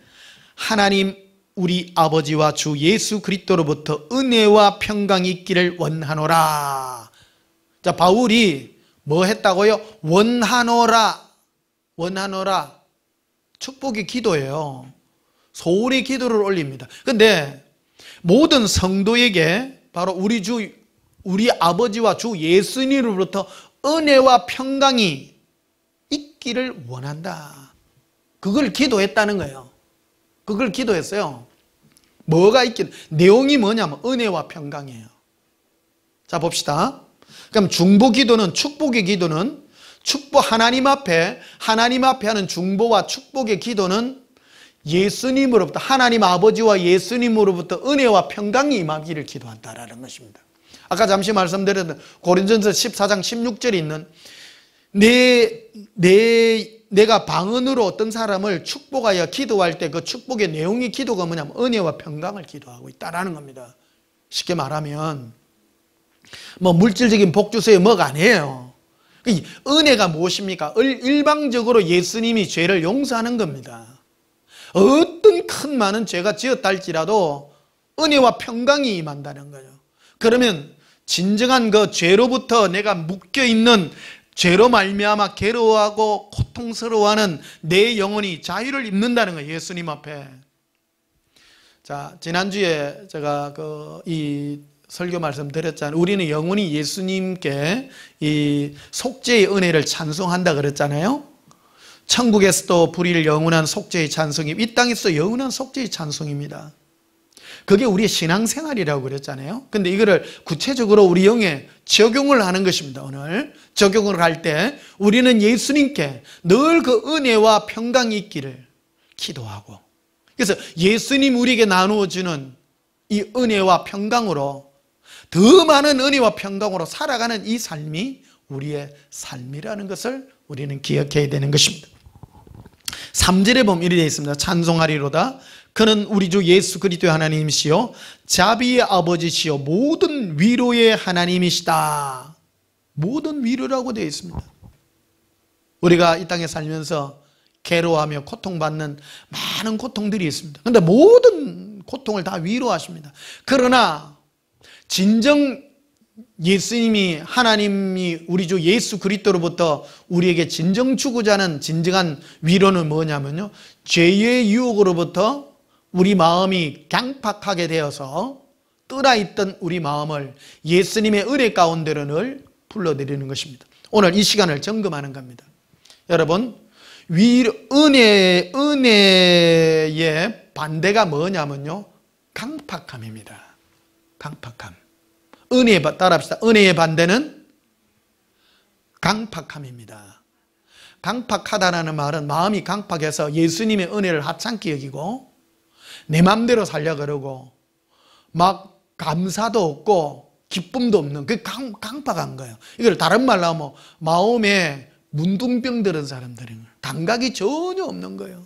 하나님 우리 아버지와 주 예수 그리스도로부터 은혜와 평강이 있기를 원하노라. 자, 바울이 뭐 했다고요? 원하노라. 축복의 기도예요. 소원의 기도를 올립니다. 근데 모든 성도에게 바로 우리 아버지와 주 예수님으로부터 은혜와 평강이 있기를 원한다. 그걸 기도했다는 거예요. 그걸 기도했어요. 뭐가 있긴, 내용이 뭐냐면 은혜와 평강이에요. 자, 봅시다. 그럼 중보 기도는, 축복의 기도는 하나님 앞에 하는 중보와 축복의 기도는 예수님으로부터, 하나님 아버지와 예수님으로부터 은혜와 평강이 임하기를 기도한다라는 것입니다. 아까 잠시 말씀드렸던 고린도전서 14장 16절에 있는 내가 방언으로 어떤 사람을 축복하여 기도할 때 그 축복의 내용의 기도가 뭐냐면 은혜와 평강을 기도하고 있다라는 겁니다. 쉽게 말하면 물질적인 복 주세요 뭐가 아니에요. 은혜가 무엇입니까? 일방적으로 예수님이 죄를 용서하는 겁니다. 어떤 큰 많은 죄가 지었다 할지라도 은혜와 평강이 임한다는 거죠. 그러면 진정한 그 죄로부터 내가 묶여있는, 죄로 말미암아 괴로워하고 고통스러워하는 내 영혼이 자유를 입는다는 거예요. 예수님 앞에. 자, 지난주에 제가 이 설교 말씀 드렸잖아요. 우리는 영원히 예수님께 이 속죄의 은혜를 찬송한다 그랬잖아요. 천국에서도 부릴 영원한 속죄의 찬송이 이 땅에서 영원한 속죄의 찬송입니다. 그게 우리의 신앙생활이라고 그랬잖아요. 근데 이거를 구체적으로 우리 영에 적용을 하는 것입니다. 오늘 적용을 할 때 우리는 예수님께 늘 그 은혜와 평강이 있기를 기도하고, 그래서 예수님 우리에게 나누어주는 이 은혜와 평강으로 더 많은 은혜와 평강으로 살아가는 이 삶이 우리의 삶이라는 것을 우리는 기억해야 되는 것입니다. 3절에 보면 이렇게 되어 있습니다. 찬송하리로다. 그는 우리 주 예수 그리스도의 하나님이시요 자비의 아버지시요 모든 위로의 하나님이시다. 모든 위로라고 되어 있습니다. 우리가 이 땅에 살면서 괴로워하며 고통받는 많은 고통들이 있습니다. 그런데 모든 고통을 다 위로하십니다. 그러나 진정 예수님이, 하나님이 우리 주 예수 그리스도로부터 우리에게 진정 주고자 하는 진정한 위로는 뭐냐면요, 죄의 유혹으로부터 우리 마음이 강팍하게 되어서 뜰어있던 우리 마음을 예수님의 은혜 가운데로 늘 불러들이는 것입니다. 오늘 이 시간을 점검하는 겁니다. 여러분, 은혜의 반대가 뭐냐면요, 강팍함입니다. 강팍함. 따라합시다. 은혜의 반대는 강팍함입니다. 강팍하다라는 말은 마음이 강팍해서 예수님의 은혜를 하찮게 여기고 내 마음대로 살려 그러고 막 감사도 없고 기쁨도 없는, 그 강팍한 거예요. 이걸 다른 말로 하면 마음에 문둥병 들은 사람들인 거예요. 감각이 전혀 없는 거예요.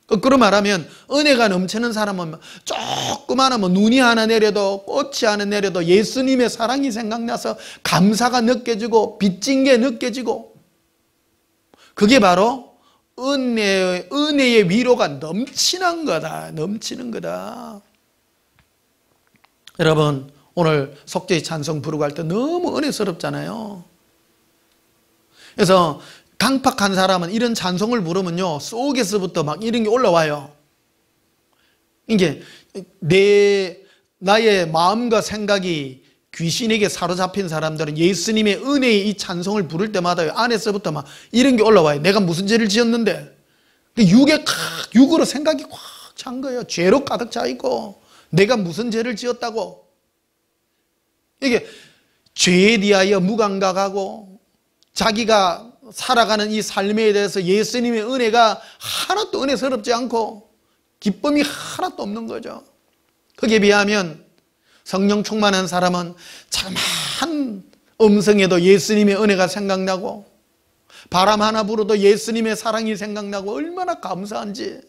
거꾸로 말하면 은혜가 넘치는 사람은 조그마한 눈이 하나 내려도 꽃이 하나 내려도 예수님의 사랑이 생각나서 감사가 느껴지고 빚진 게 느껴지고, 그게 바로 은혜의 위로가 넘치는 거다. 넘치는 거다. 여러분, 오늘 속죄의 찬송 부르고 할 때 너무 은혜스럽잖아요. 그래서 강팍한 사람은 이런 찬송을 부르면요, 속에서부터 막 이런 게 올라와요. 이게 나의 마음과 생각이 귀신에게 사로잡힌 사람들은 예수님의 은혜의 이 찬송을 부를 때마다 안에서부터 막 이런 게 올라와요. 내가 무슨 죄를 지었는데, 육으로 생각이 꽉 찬 거예요. 죄로 가득 차 있고 내가 무슨 죄를 지었다고. 이게 죄에 대하여 무감각하고 자기가 살아가는 이 삶에 대해서 예수님의 은혜가 하나도 은혜스럽지 않고 기쁨이 하나도 없는 거죠. 거기에 비하면 성령 충만한 사람은 자그마한 음성에도 예수님의 은혜가 생각나고 바람 하나 불어도 예수님의 사랑이 생각나고 얼마나 감사한지,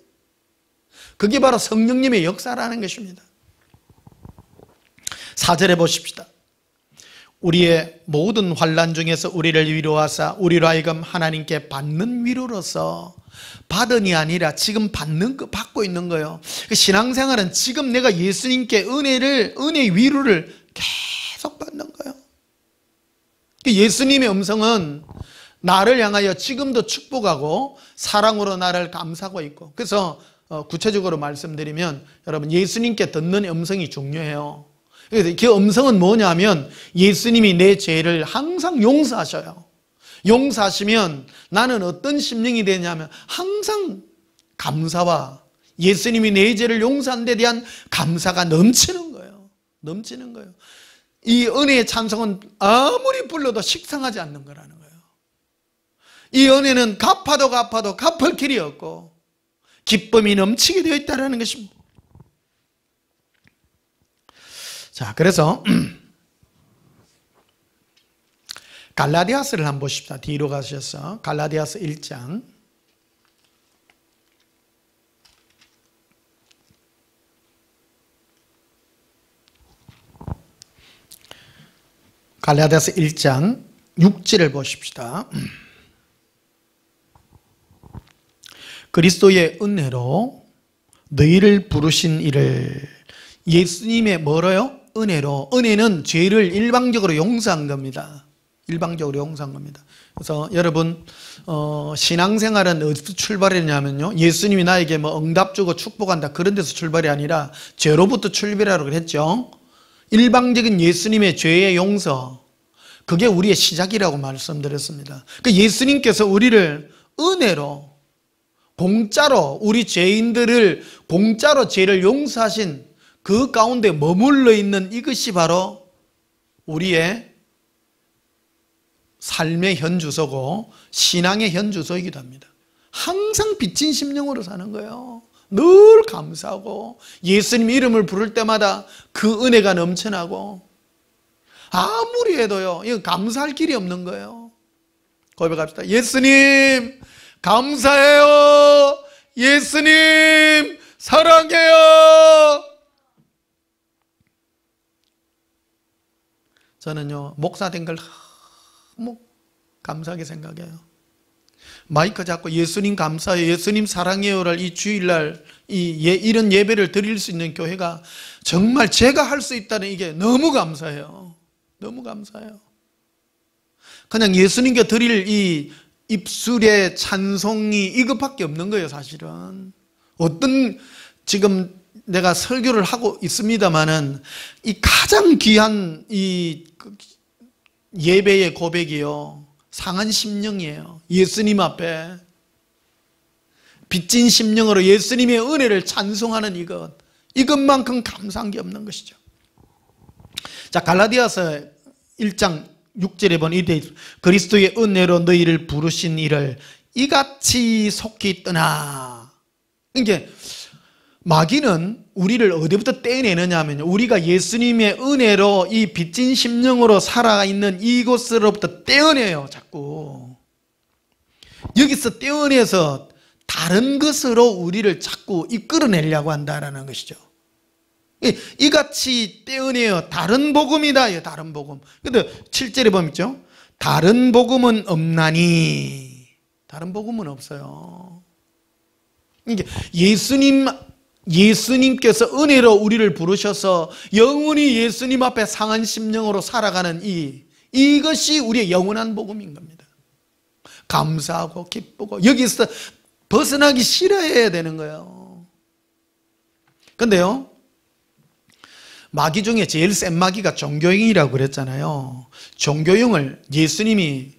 그게 바로 성령님의 역사라는 것입니다. 4절에 보십시다. 우리의 모든 환난 중에서 우리를 위로하사 우리로 하여금 하나님께 받는 위로로서, 받은이 아니라 지금 받고 있는 거예요. 신앙생활은 지금 내가 예수님께 은혜의 위로를 계속 받는 거예요. 예수님의 음성은 나를 향하여 지금도 축복하고 사랑으로 나를 감싸고 있고, 그래서 구체적으로 말씀드리면 여러분, 예수님께 듣는 음성이 중요해요. 그 음성은 뭐냐면 예수님이 내 죄를 항상 용서하셔요. 용서하시면 나는 어떤 심령이 되냐면 항상 감사와 예수님이 내 죄를 용서한 데 대한 감사가 넘치는 거예요. 넘치는 거예요. 이 은혜의 찬송은 아무리 불러도 식상하지 않는 거라는 거예요. 이 은혜는 갚아도 갚을 길이 없고 기쁨이 넘치게 되어 있다는 것입니다. 자, 그래서 갈라디아서를 한번 보십시다. 뒤로 가셔서 갈라디아서 1장. 갈라디아서 1장 6절을 보십시다. 그리스도의 은혜로 너희를 부르신 이를, 예수님의 뭐로요? 은혜로. 은혜는 죄를 일방적으로 용서한 겁니다. 일방적으로 용서한 겁니다. 그래서 여러분, 신앙생활은 어디서 출발했냐면요, 예수님이 나에게 뭐 응답 주고 축복한다 그런 데서 출발이 아니라 죄로부터 출발하라고 그랬죠. 일방적인 예수님의 죄의 용서, 그게 우리의 시작이라고 말씀드렸습니다. 그 예수님께서 우리를 은혜로, 공짜로, 우리 죄인들을 공짜로 죄를 용서하신 그 가운데 머물러 있는 이것이 바로 우리의 삶의 현주소고 신앙의 현주소이기도 합니다. 항상 빚진 심령으로 사는 거예요. 늘 감사하고 예수님 이름을 부를 때마다 그 은혜가 넘쳐나고, 아무리 해도요, 이거 감사할 길이 없는 거예요. 고백합시다. 예수님 감사해요. 예수님 사랑해요. 저는요, 목사 된 걸 너무 감사하게 생각해요. 마이크 잡고 예수님 감사해요, 예수님 사랑해요를 이 주일날 이런 예배를 드릴 수 있는 교회가 정말 제가 할 수 있다는 이게 너무 감사해요. 너무 감사해요. 그냥 예수님께 드릴 이 입술의 찬송이 이것밖에 없는 거예요, 사실은. 어떤 지금 내가 설교를 하고 있습니다마는 이 가장 귀한 이 예배의 고백이요, 상한 심령이에요. 예수님 앞에 빚진 심령으로 예수님의 은혜를 찬송하는 이것만큼 감사한 게 없는 것이죠. 자, 갈라디아서 1장 6절에 보니 이때 그리스도의 은혜로 너희를 부르신 이를 이같이 속히 떠나. 이게 마귀는 우리를 어디부터 떼내느냐 하면, 우리가 예수님의 은혜로 이 빚진 심령으로 살아있는 이곳으로부터 떼어내요. 자꾸 여기서 떼어내서 다른 것으로 우리를 자꾸 이끌어내려고 한다는 것이죠. 이같이 떼어내어 다른 복음이다. 다른 복음. 근데 7절에 보면 있죠, 다른 복음은 없나니. 다른 복음은 없어요. 이게 예수님께서 은혜로 우리를 부르셔서 영원히 예수님 앞에 상한 심령으로 살아가는 이것이 우리의 영원한 복음인 겁니다. 감사하고 기쁘고 여기서 벗어나기 싫어해야 되는 거예요. 근데요, 마귀 중에 제일 센 마귀가 종교형이라고 그랬잖아요. 종교형을 예수님이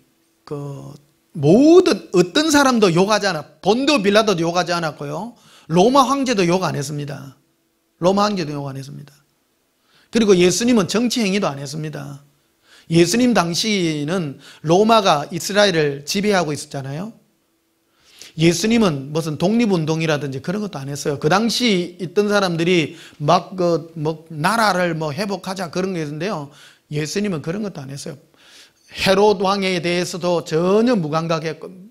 모든 어떤 사람도 욕하지 않았고, 본도 빌라도도 욕하지 않았고요, 로마 황제도 욕 안 했습니다. 로마 황제도 욕 안 했습니다. 그리고 예수님은 정치 행위도 안 했습니다. 예수님 당시는 로마가 이스라엘을 지배하고 있었잖아요. 예수님은 무슨 독립운동이라든지 그런 것도 안 했어요. 그 당시 있던 사람들이 막 나라를 회복하자 그런 게 있는데요, 예수님은 그런 것도 안 했어요. 헤롯 왕에 대해서도 전혀 무감각했고,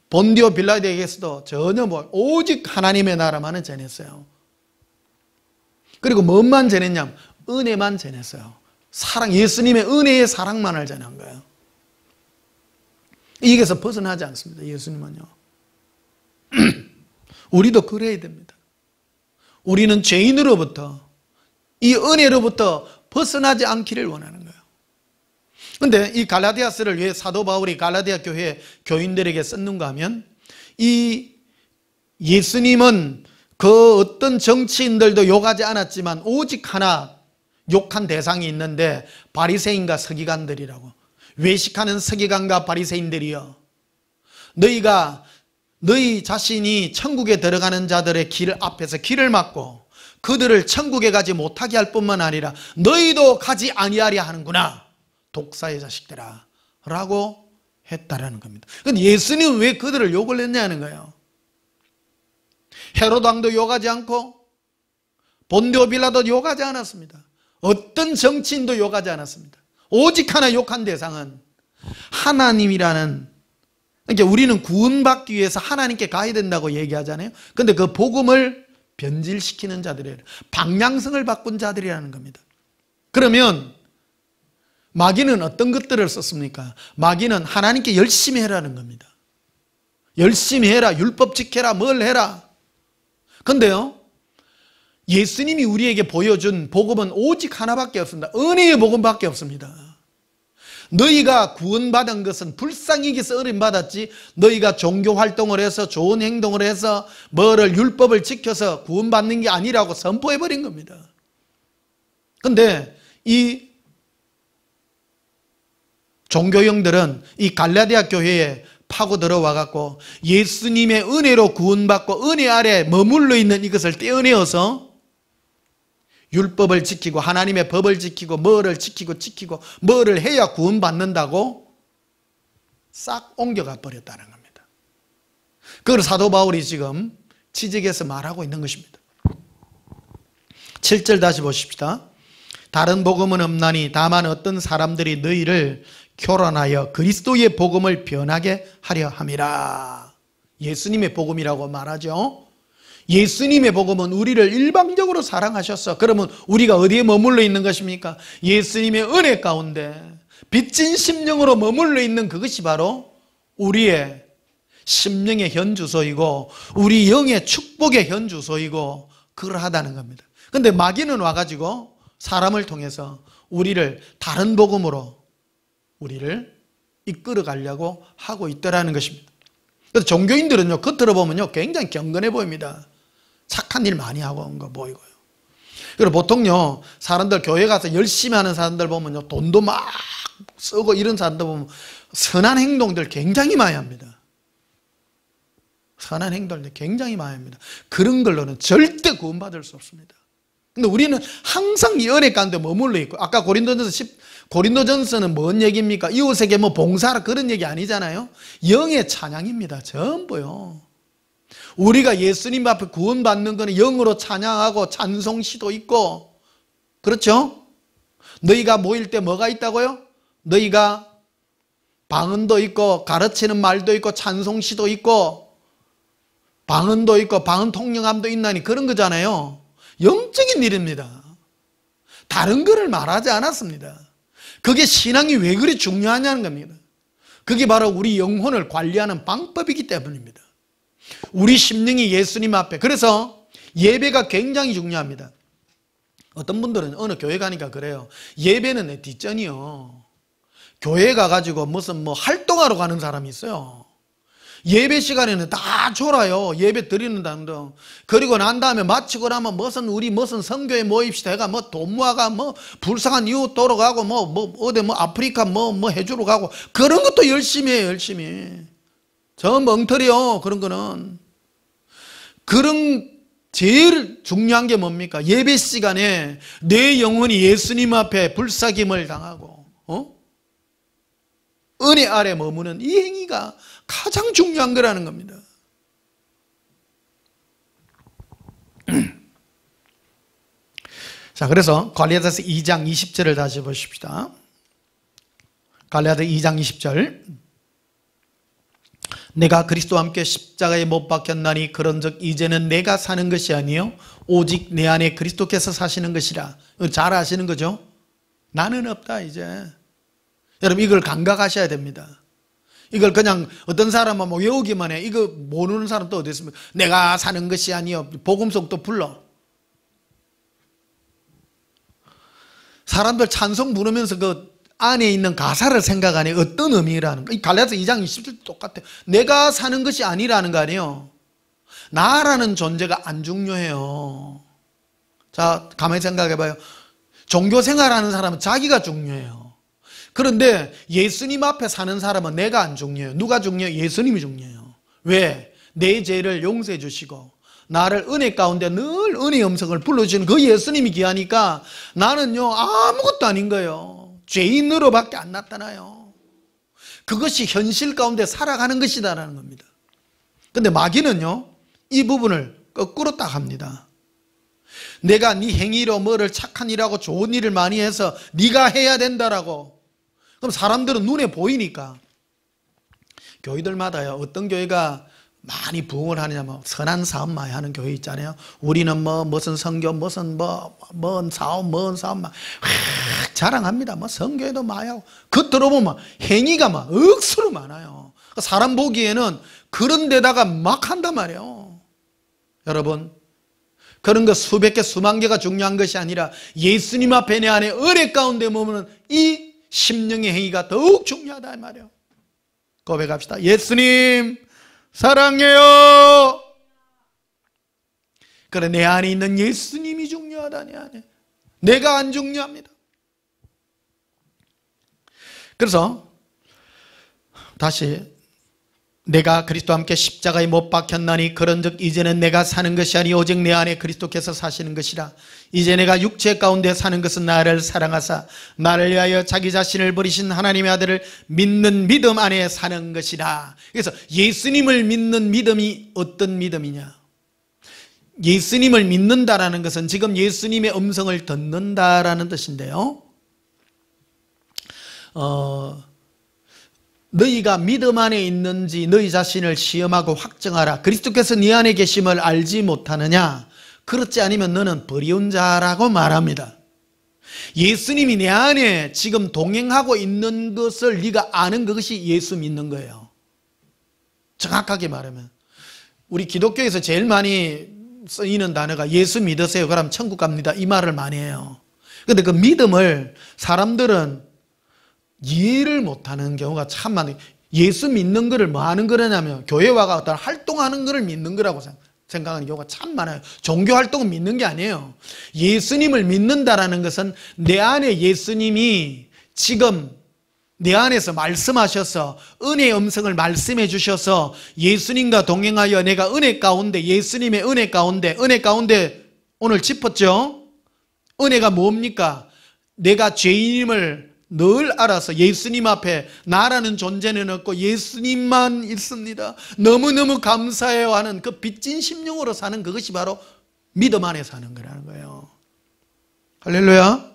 본디오 빌라도에게서도 전혀 오직 하나님의 나라만을 전했어요. 그리고 뭐만 전했냐면 은혜만 전했어요. 사랑, 예수님의 은혜의 사랑만을 전한 거예요. 여기서 벗어나지 않습니다. 예수님은요. 우리도 그래야 됩니다. 우리는 죄인으로부터, 이 은혜로부터 벗어나지 않기를 원하는 거예요. 그런데 이 갈라디아서를 왜 사도 바울이 갈라디아 교회 교인들에게 썼는가 하면, 이 예수님은 그 어떤 정치인들도 욕하지 않았지만 오직 하나 욕한 대상이 있는데, 바리새인과 서기관들이라고. 외식하는 서기관과 바리새인들이여, 너희 자신이 천국에 들어가는 자들의 길 앞에서 길을 막고 그들을 천국에 가지 못하게 할 뿐만 아니라 너희도 가지 아니하려 하는구나, 독사의 자식들아 라고 했다라는 겁니다. 그런데 예수님은 왜 그들을 욕을 했냐는 거예요. 헤롯 왕도 욕하지 않고 본디오 빌라도 욕하지 않았습니다. 어떤 정치인도 욕하지 않았습니다. 오직 하나 욕한 대상은 하나님이라는, 그러니까 우리는 구원받기 위해서 하나님께 가야 된다고 얘기하잖아요. 그런데 그 복음을 변질시키는 자들이에요. 방향성을 바꾼 자들이라는 겁니다. 그러면 마귀는 어떤 것들을 썼습니까? 마귀는 하나님께 열심히 해라는 겁니다. 열심히 해라, 율법 지켜라, 뭘 해라. 그런데요, 예수님이 우리에게 보여준 복음은 오직 하나밖에 없습니다. 은혜의 복음밖에 없습니다. 너희가 구원받은 것은 불쌍히 여기서 은혜받았지, 너희가 종교활동을 해서 좋은 행동을 해서 뭐를 율법을 지켜서 구원받는 게 아니라고 선포해버린 겁니다. 그런데 이 종교형들은 이 갈라디아 교회에 파고 들어와 갖고 예수님의 은혜로 구원받고 은혜 아래 머물러 있는 이것을 떼어내어서 율법을 지키고 하나님의 법을 지키고 뭐를 지키고 뭐를 해야 구원받는다고 싹 옮겨가 버렸다는 겁니다. 그걸 사도 바울이 지금 지적해서 말하고 있는 것입니다. 7절 다시 보십시다. 다른 복음은 없나니 다만 어떤 사람들이 너희를 교란하여 그리스도의 복음을 변하게 하려 함이라. 예수님의 복음이라고 말하죠. 예수님의 복음은 우리를 일방적으로 사랑하셨어. 그러면 우리가 어디에 머물러 있는 것입니까? 예수님의 은혜 가운데 빚진 심령으로 머물러 있는 그것이 바로 우리의 심령의 현주소이고 우리 영의 축복의 현주소이고 그러하다는 겁니다. 그런데 마귀는 와가지고 사람을 통해서 우리를 다른 복음으로 우리를 이끌어 가려고 하고 있더라는 것입니다. 그래서 종교인들은요, 겉으로 보면요 굉장히 경건해 보입니다. 착한 일 많이 하고 온 거 보이고요. 그리고 보통요 사람들 교회 가서 열심히 하는 사람들 보면요 돈도 막 쓰고 이런 사람들 보면 선한 행동들 굉장히 많이 합니다. 선한 행동들 굉장히 많이 합니다. 그런 걸로는 절대 구원받을 수 없습니다. 근데 우리는 항상 이 은혜 가운데 머물러 있고, 아까 고린도전서는 뭔 얘기입니까? 이웃에게 뭐 봉사하라 그런 얘기 아니잖아요. 영의 찬양입니다. 전부요. 우리가 예수님 앞에 구원받는 것은 영으로 찬양하고 찬송시도 있고, 그렇죠? 너희가 모일 때 뭐가 있다고요? 너희가 방언도 있고 가르치는 말도 있고 찬송시도 있고 방언도 있고 방언 통역함도 있나니 그런 거잖아요. 영적인 일입니다. 다른 거를 말하지 않았습니다. 그게 신앙이 왜 그리 중요하냐는 겁니다. 그게 바로 우리 영혼을 관리하는 방법이기 때문입니다. 우리 심령이 예수님 앞에, 그래서 예배가 굉장히 중요합니다. 어떤 분들은 어느 교회 가니까 그래요. 예배는 내 뒷전이요. 교회 가가지고 무슨 뭐 활동하러 가는 사람이 있어요. 예배 시간에는 다 졸아요. 예배 드리는다는 거. 그리고 난 다음에 마치고 나면 우리 무슨 선교에 모입시다 해가 뭐 돈 모아가 뭐 불쌍한 이웃 도로 가고 어디 아프리카 해주러 가고 그런 것도 열심히 해요. 열심히. 저 멍터리요. 그런 거는. 그런 제일 중요한 게 뭡니까? 예배 시간에 내 영혼이 예수님 앞에 불사김을 당하고 은혜 아래 머무는 이 행위가 가장 중요한 거라는 겁니다. 자, 그래서 갈라디아서 2장 20절을 다시 보십시다. 갈라디아서 2장 20절. 내가 그리스도와 함께 십자가에 못 박혔나니 그런즉 이제는 내가 사는 것이 아니요 오직 내 안에 그리스도께서 사시는 것이라. 잘 아시는 거죠? 나는 없다 이제. 여러분 이걸 감각하셔야 됩니다. 이걸 그냥 어떤 사람은 외우기만 해. 이거 모르는 사람 또 어디 있습니까? 내가 사는 것이 아니요. 복음속 또 불러. 사람들 찬송 부르면서 그 안에 있는 가사를 생각 안 해. 어떤 의미라는 거. 갈라디아서 2장 20절 똑같아요. 내가 사는 것이 아니라는 거 아니에요. 나라는 존재가 안 중요해요. 자, 가만히 생각해 봐요. 종교 생활하는 사람은 자기가 중요해요. 그런데 예수님 앞에 사는 사람은 내가 안 중요해요. 누가 중요해요? 예수님이 중요해요. 왜? 내 죄를 용서해 주시고 나를 은혜 가운데 늘 은혜의 음성을 불러주시는 그 예수님이 귀하니까 나는요 아무것도 아닌 거예요. 죄인으로밖에 안 나타나요. 그것이 현실 가운데 살아가는 것이다라는 겁니다. 그런데 마귀는요 이 부분을 거꾸로 딱 합니다. 내가 네 행위로 뭐를 착한 일하고 좋은 일을 많이 해서 네가 해야 된다라고. 그럼 사람들은 눈에 보이니까. 교회들마다요 어떤 교회가 많이 부흥을 하느냐면 선한 사업 많이 하는 교회 있잖아요. 우리는 무슨 선교 무슨 뭔 사업 막 자랑합니다. 선교회도 많이 하고 겉으로 보면 행위가 막 억수로 많아요. 사람 보기에는 그런 데다가 막 한단 말이에요. 여러분 그런 거 수백 개 수만 개가 중요한 것이 아니라 예수님 앞에 내 안에 은혜 가운데 머무는 이 심령의 행위가 더욱 중요하다 이 말이에요. 고백합시다. 예수님 사랑해요. 그래 내 안에 있는 예수님이 중요하다. 내 안에 내가 안 중요합니다. 그래서 다시 내가 그리스도와 함께 십자가에 못 박혔나니 그런즉 이제는 내가 사는 것이 아니 오직 내 안에 그리스도께서 사시는 것이라. 이제 내가 육체 가운데 사는 것은 나를 사랑하사 나를 위하여 자기 자신을 버리신 하나님의 아들을 믿는 믿음 안에 사는 것이라. 그래서 예수님을 믿는 믿음이 어떤 믿음이냐? 예수님을 믿는다라는 것은 지금 예수님의 음성을 듣는다라는 뜻인데요. 너희가 믿음 안에 있는지 너희 자신을 시험하고 확정하라. 그리스도께서 네 안에 계심을 알지 못하느냐? 그렇지 않으면 너는 버리운 자라고 말합니다. 예수님이 내 안에 지금 동행하고 있는 것을 네가 아는 그것이 예수 믿는 거예요. 정확하게 말하면 우리 기독교에서 제일 많이 쓰이는 단어가 예수 믿으세요 그럼 천국 갑니다 이 말을 많이 해요. 근데 그 믿음을 사람들은 이해를 못하는 경우가 참 많아요. 예수 믿는 거를 뭐 하는 거냐면 교회와가 어떤 활동하는 거를 믿는 거라고 생각하는 경우가 참 많아요. 종교 활동은 믿는 게 아니에요. 예수님을 믿는다라는 것은 내 안에 예수님이 지금 내 안에서 말씀하셔서 은혜의 음성을 말씀해 주셔서 예수님과 동행하여 내가 은혜 가운데 예수님의 은혜 가운데 오늘 짚었죠? 은혜가 뭡니까? 내가 죄인임을 늘 알아서 예수님 앞에 나라는 존재는 없고 예수님만 있습니다. 너무너무 감사해요 하는 그 빚진 심령으로 사는 그것이 바로 믿음 안에 사는 거라는 거예요. 할렐루야.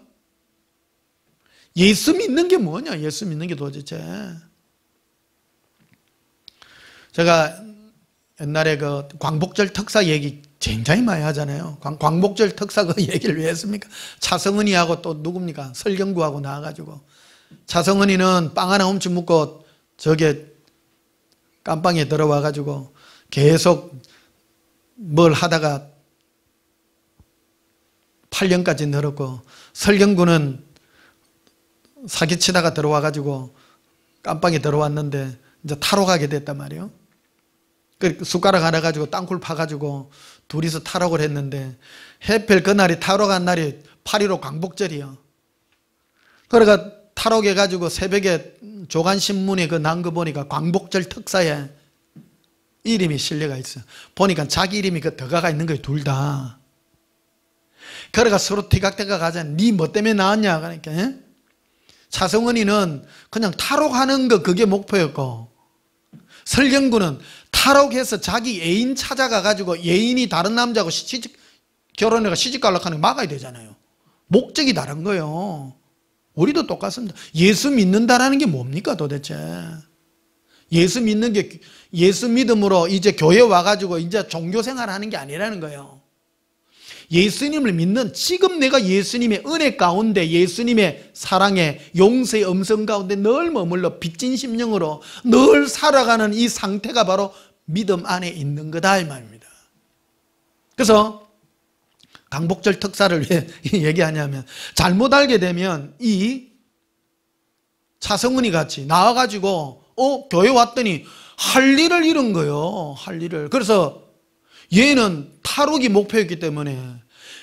예수 믿는 게 뭐냐? 예수 믿는 게 도대체. 제가 옛날에 그 광복절 특사 얘기 굉장히 많이 하잖아요. 광복절 특사 그 얘기를 왜 했습니까? 차성은이하고 또 누굽니까? 설경구하고 나와가지고 차성은이는 빵 하나 훔쳐 먹고 저게 깜빵에 들어와가지고 계속 뭘 하다가 8년까지 늘었고 설경구는 사기치다가 들어와가지고 깜빵에 들어왔는데 이제 타러 가게 됐단 말이에요. 그 숟가락 하나 가지고 땅굴 파가지고 둘이서 타락을 했는데 해필 그날이 타러 간 날이 8.15 광복절이요. 그러니까 탈옥해가지고 새벽에 조간신문에 그 난 거 보니까 광복절 특사에 이름이 실려가 있어요. 보니까 자기 이름이 그 들어가 있는 거예요. 둘 다. 그러니까 서로 티각태각 하잖아요. 니 뭐 때문에 나왔냐 그러니까. 차성은이는 그냥 탈옥하는 거 그게 목표였고 설경구는 탈옥해서 자기 애인 찾아가가지고 애인이 다른 남자하고 결혼해가 시집가려고 하는 거 막아야 되잖아요. 목적이 다른 거예요. 우리도 똑같습니다. 예수 믿는다라는 게 뭡니까 도대체? 예수 믿는 게 예수 믿음으로 이제 교회 와가지고 이제 종교생활 하는 게 아니라는 거예요. 예수님을 믿는 지금 내가 예수님의 은혜 가운데 예수님의 사랑의 용서의 음성 가운데 늘 머물러 빚진 심령으로 늘 살아가는 이 상태가 바로 믿음 안에 있는 거다 이 말입니다. 그래서 광복절 특사를 왜 얘기하냐면 잘못 알게 되면 이 차성은이 같이 나와가지고 교회 왔더니 할 일을 잃은 거예요. 할 일을. 그래서 얘는 탈옥이 목표였기 때문에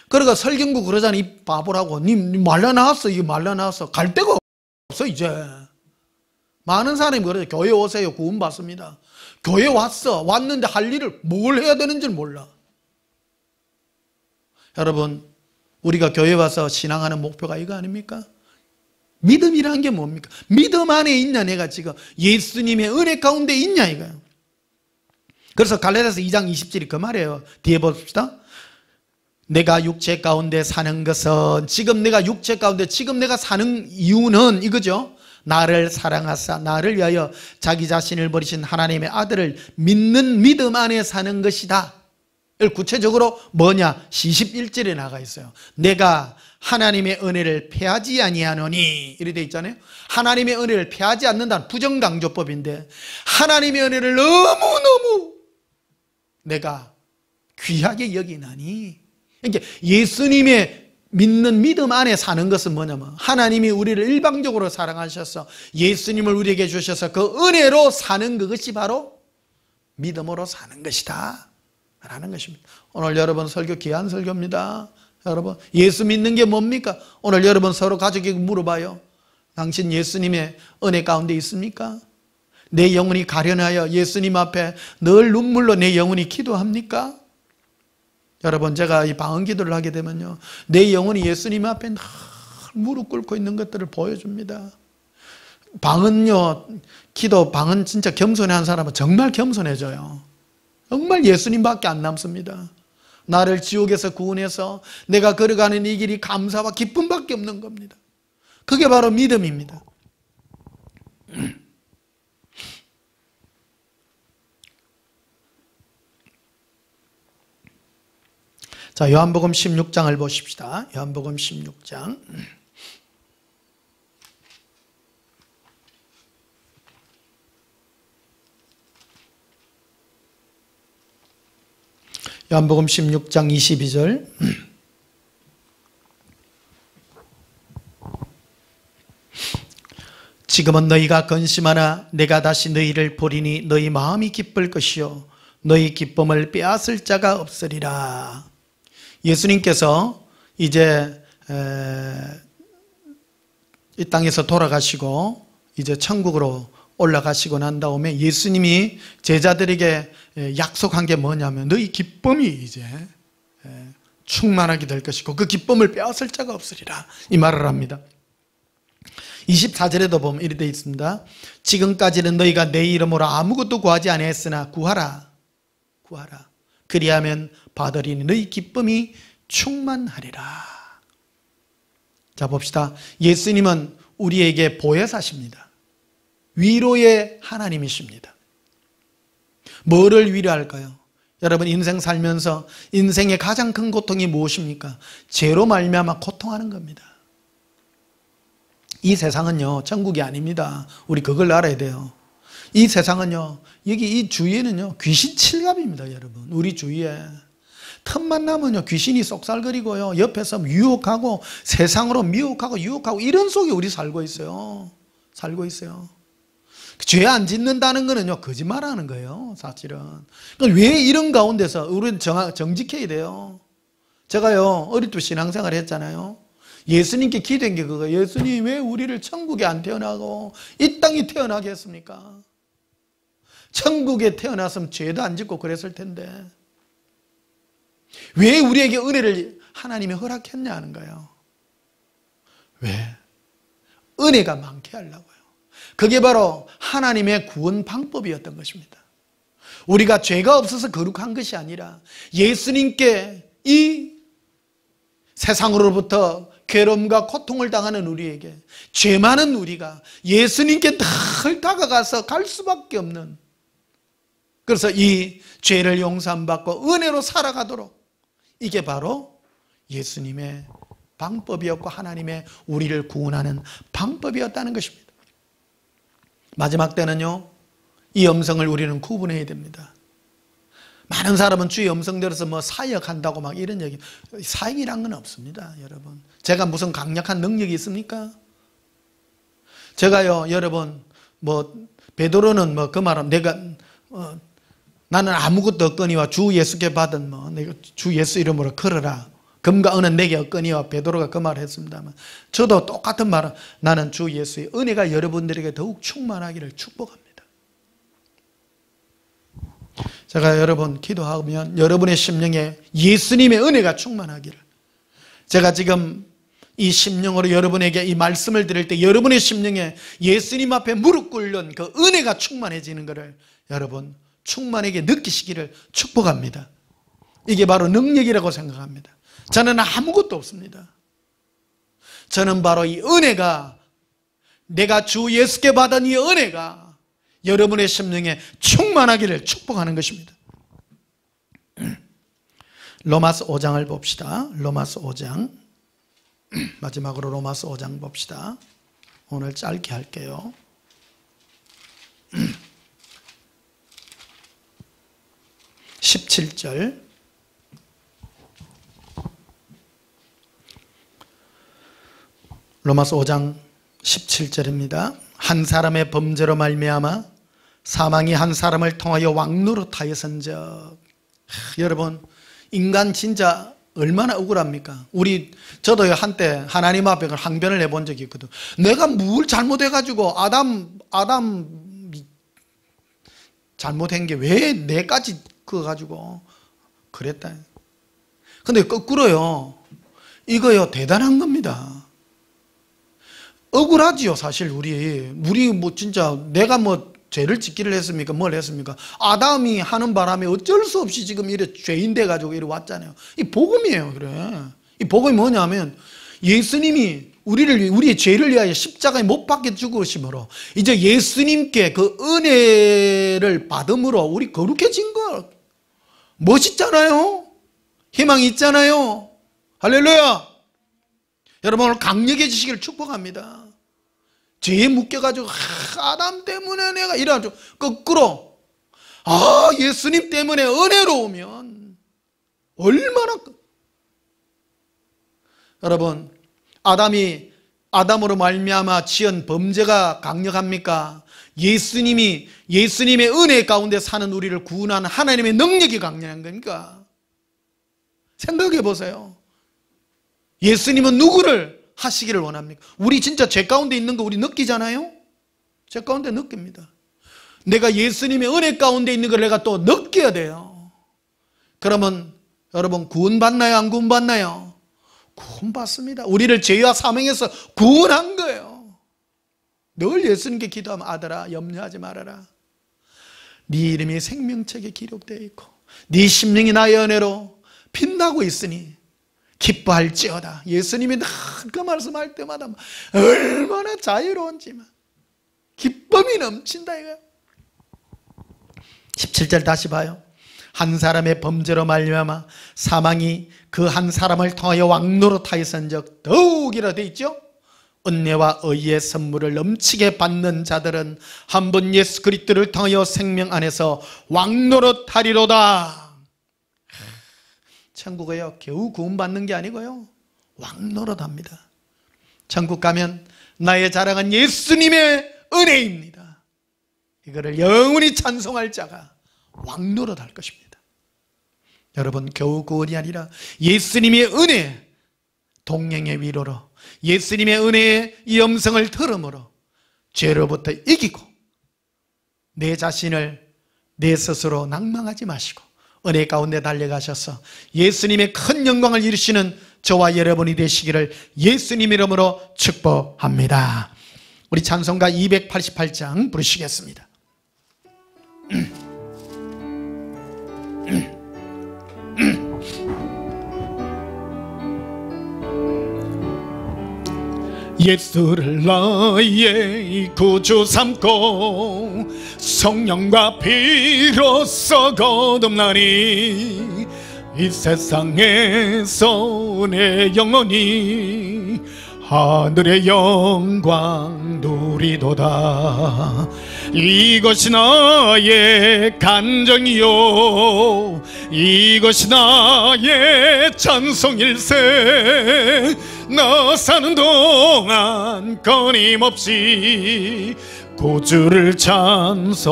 그러니까 설경구 그러잖아. 이 바보라고. 니 말라 나왔어. 이게 말라 나왔어. 갈 데가 없어 이제. 많은 사람이 그러죠. 교회 오세요. 구원 받습니다. 교회 왔는데 할 일을 뭘 해야 되는지 몰라. 여러분 우리가 교회 와서 신앙하는 목표가 이거 아닙니까? 믿음이라는 게 뭡니까? 믿음 안에 있냐 내가 지금 예수님의 은혜 가운데 있냐 이거예요. 그래서 갈라디아서 2장 20절이 그 말이에요. 뒤에 봅시다. 내가 육체 가운데 사는 것은 지금 내가 육체 가운데 지금 내가 사는 이유는 이거죠. 나를 사랑하사 나를 위하여 자기 자신을 버리신 하나님의 아들을 믿는 믿음 안에 사는 것이다. 구체적으로 뭐냐? 21절에 나가 있어요. 내가 하나님의 은혜를 패하지 아니하노니 이렇게 돼 있잖아요. 하나님의 은혜를 패하지 않는다는 부정강조법인데 하나님의 은혜를 너무너무 내가 귀하게 여기나니 그러니까 예수님의 믿는 믿음 안에 사는 것은 뭐냐면 하나님이 우리를 일방적으로 사랑하셔서 예수님을 우리에게 주셔서 그 은혜로 사는 그것이 바로 믿음으로 사는 것이다 라는 것입니다. 오늘 여러분 설교 귀한 설교입니다. 여러분 예수 믿는 게 뭡니까? 오늘 여러분 서로 가족에게 물어봐요. 당신 예수님의 은혜 가운데 있습니까? 내 영혼이 가련하여 예수님 앞에 늘 눈물로 내 영혼이 기도합니까? 여러분 제가 이 방언 기도를 하게 되면요 내 영혼이 예수님 앞에 늘 무릎 꿇고 있는 것들을 보여줍니다. 방언요 기도 방언 진짜 겸손한 사람은 정말 겸손해져요. 정말 예수님밖에 안 남습니다. 나를 지옥에서 구원해서 내가 걸어가는 이 길이 감사와 기쁨밖에 없는 겁니다. 그게 바로 믿음입니다. 자, 요한복음 16장을 보십시다. 요한복음 16장. 요한복음 16장 22절. 지금은 너희가 근심하나 내가 다시 너희를 보리니 너희 마음이 기쁠 것이요 너희 기쁨을 빼앗을 자가 없으리라. 예수님께서 이제 이 땅에서 돌아가시고 이제 천국으로 올라가시고 난 다음에 예수님이 제자들에게 약속한 게 뭐냐면 너희 기쁨이 이제 충만하게 될 것이고 그 기쁨을 빼앗을 자가 없으리라 이 말을 합니다. 24절에도 보면 이렇게 되어 있습니다. 지금까지는 너희가 내 이름으로 아무것도 구하지 아니했으나 구하라 그리하면 받으리니 너희 기쁨이 충만하리라. 자 봅시다. 예수님은 우리에게 보혜사십니다. 위로의 하나님이십니다. 뭐를 위로할까요? 여러분 인생 살면서 인생의 가장 큰 고통이 무엇입니까? 죄로 말미암아 고통하는 겁니다. 이 세상은요 천국이 아닙니다. 우리 그걸 알아야 돼요. 이 세상은요 여기 이 주위에는요 귀신 칠갑입니다. 여러분 우리 주위에 틈만 나면요 귀신이 쏙살거리고요 옆에서 유혹하고 세상으로 미혹하고 유혹하고 이런 속에 우리 살고 있어요. 죄 안 짓는다는 거는요 거짓말하는 거예요. 사실은. 왜 이런 가운데서 우리는 정직해야 돼요. 제가요 어릴 때 신앙생활 했잖아요. 예수님께 기도한 게 그거예요. 예수님 왜 우리를 천국에 안 태어나고 이 땅에 태어나게 했습니까? 천국에 태어났으면 죄도 안 짓고 그랬을 텐데 왜 우리에게 은혜를 하나님이 허락했냐는 거예요. 왜? 은혜가 많게 하려고요. 그게 바로 하나님의 구원 방법이었던 것입니다. 우리가 죄가 없어서 거룩한 것이 아니라 예수님께 이 세상으로부터 괴로움과 고통을 당하는 우리에게 죄 많은 우리가 예수님께 늘 다가가서 갈 수밖에 없는, 그래서 이 죄를 용서받고 은혜로 살아가도록, 이게 바로 예수님의 방법이었고 하나님의 우리를 구원하는 방법이었다는 것입니다. 마지막 때는요 이 음성을 우리는 구분해야 됩니다. 많은 사람은 주의 음성 들어서 뭐 사역한다고 막 이런 얘기, 사역이란 건 없습니다. 여러분, 제가 무슨 강력한 능력이 있습니까? 제가요 여러분 뭐 베드로는 뭐 그 말은 내가 나는 아무것도 없거니와 주 예수께 받은 뭐 내가 주 예수 이름으로 걸어라, 금과 은은 내게 없거니와 베드로가 그 말을 했습니다만, 저도 똑같은 말은 나는 주 예수의 은혜가 여러분들에게 더욱 충만하기를 축복합니다. 제가 여러분 기도하면 여러분의 심령에 예수님의 은혜가 충만하기를, 제가 지금 이 심령으로 여러분에게 이 말씀을 드릴 때 여러분의 심령에 예수님 앞에 무릎 꿇는 그 은혜가 충만해지는 것을 여러분 충만하게 느끼시기를 축복합니다. 이게 바로 능력이라고 생각합니다. 저는 아무것도 없습니다. 저는 바로 이 은혜가, 내가 주 예수께 받은 이 은혜가 여러분의 심령에 충만하기를 축복하는 것입니다. 로마서 5장을 봅시다. 로마서 5장, 마지막으로 로마서 5장 봅시다. 오늘 짧게 할게요. 17절, 로마서 5장 17절입니다. 한 사람의 범죄로 말미암아 사망이 한 사람을 통하여 왕노릇하였은즉. 여러분, 인간 진짜 얼마나 억울합니까? 저도 한때 하나님 앞에 항변을 해본 적이 있거든. 내가 뭘 잘못해가지고 아담 잘못한 게 왜 내까지 그거 가지고 그랬다. 근데 거꾸로요, 이거요 대단한 겁니다. 억울하지요. 사실 우리 뭐 진짜 내가 뭐 죄를 짓기를 했습니까? 뭘 했습니까? 아담이 하는 바람에 어쩔 수 없이 지금 이래 죄인 돼가지고 이래 왔잖아요. 이 복음이에요. 그래. 이 복음이 뭐냐면 예수님이 우리의 죄를 위하여 십자가에 못 박혀 죽으심으로 이제 예수님께 그 은혜를 받음으로 우리 거룩해진 거 멋있잖아요. 희망이 있잖아요. 할렐루야. 여러분 오늘 강력해지시기를 축복합니다. 죄에 묶여가지고 아담 때문에 내가 이래가지고 거꾸로 예수님 때문에 은혜로우면 얼마나 여러분 아담으로 말미암아 지은 범죄가 강력합니까? 예수님의 은혜 가운데 사는 우리를 구원하는 하나님의 능력이 강력한 겁니까? 생각해 보세요. 예수님은 누구를 하시기를 원합니까? 우리 진짜 죄 가운데 있는 거 우리 느끼잖아요? 죄 가운데 느낍니다. 내가 예수님의 은혜 가운데 있는 걸 내가 또 느껴야 돼요. 그러면 여러분 구원받나요? 안 구원받나요? 구원받습니다. 우리를 죄와 사망에서 구원한 거예요. 늘 예수님께 기도하면 아들아 염려하지 말아라. 네 이름이 생명책에 기록되어 있고 네 심령이 나의 은혜로 빛나고 있으니 기뻐할지어다. 예수님이 그 말씀할 때마다 얼마나 자유로운지만 기쁨이 넘친다 이거예요. 17절 다시 봐요. 한 사람의 범죄로 말미암아 사망이 그 한 사람을 통하여 왕노릇하였은즉 더욱이라 되어 있죠. 은혜와 의의 선물을 넘치게 받는 자들은 한 번 예수 그리스도를 통하여 생명 안에서 왕노릇하리로다. 천국에요 겨우 구원받는 게 아니고요 왕노릇합니다. 천국 가면 나의 자랑은 예수님의 은혜입니다. 이거를 영원히 찬송할 자가 왕노릇할 것입니다. 여러분 겨우 구원이 아니라 예수님의 은혜 동행의 위로로 예수님의 은혜의 이 음성을 들음으로 죄로부터 이기고 내 자신을 내 스스로 낭망하지 마시고 은혜 가운데 달려가셔서 예수님의 큰 영광을 이루시는 저와 여러분이 되시기를 예수님 이름으로 축복합니다. 우리 찬송가 288장 부르시겠습니다. 예수를 나의 구주 삼고 성령과 피로써 거듭나니 이 세상에서 내 영혼이 하늘의 영광 누리도다. 이것이 나의 간정이요 이것이 나의 찬송일세. 나 사는 동안 끊임없이 구주를 찬송하리로다.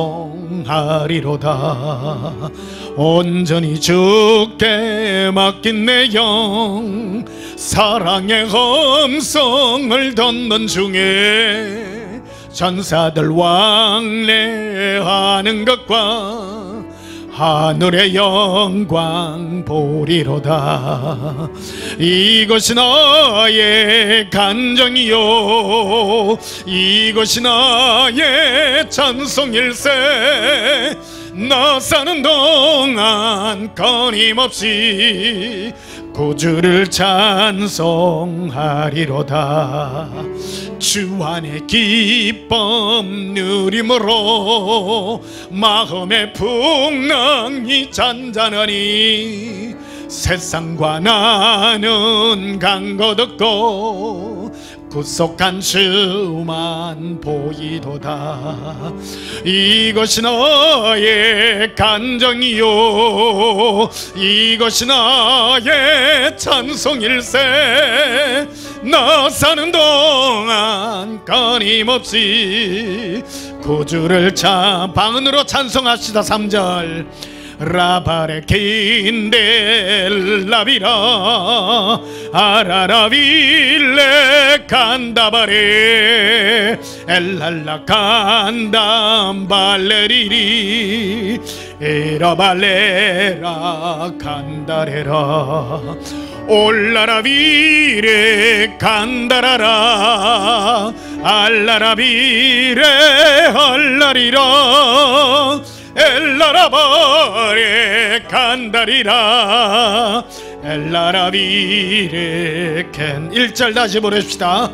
온전히 주께 맡긴 내 영 사랑의 음성을 듣는 중에 전사들 왕래하는 것과 하늘의 영광 보리로다. 이것이 나의 간정이요 이것이 나의 찬송일세. 나 사는 동안 끊임없이 구주를 찬송하리로다. 주 안에 기쁨 누림으로 마음의 풍랑이 잔잔하니 세상과 나는 간 것 없고 구속한 주만 보이도다. 이것이 나의 간정이요 이것이 나의 찬송일세. 나 사는 동안 끊임없이 구주를 방언으로 찬송합시다. 3절 라바레 킨델라비라 아라라빌레 칸다바레 엘랄라 칸담발레리리 에라발레라 칸다레라 올라라비레 칸다라라 알라라비레 알라리라 엘라라바레 칸다리라 엘라라비레 캔. 1절 다시 보냅시다.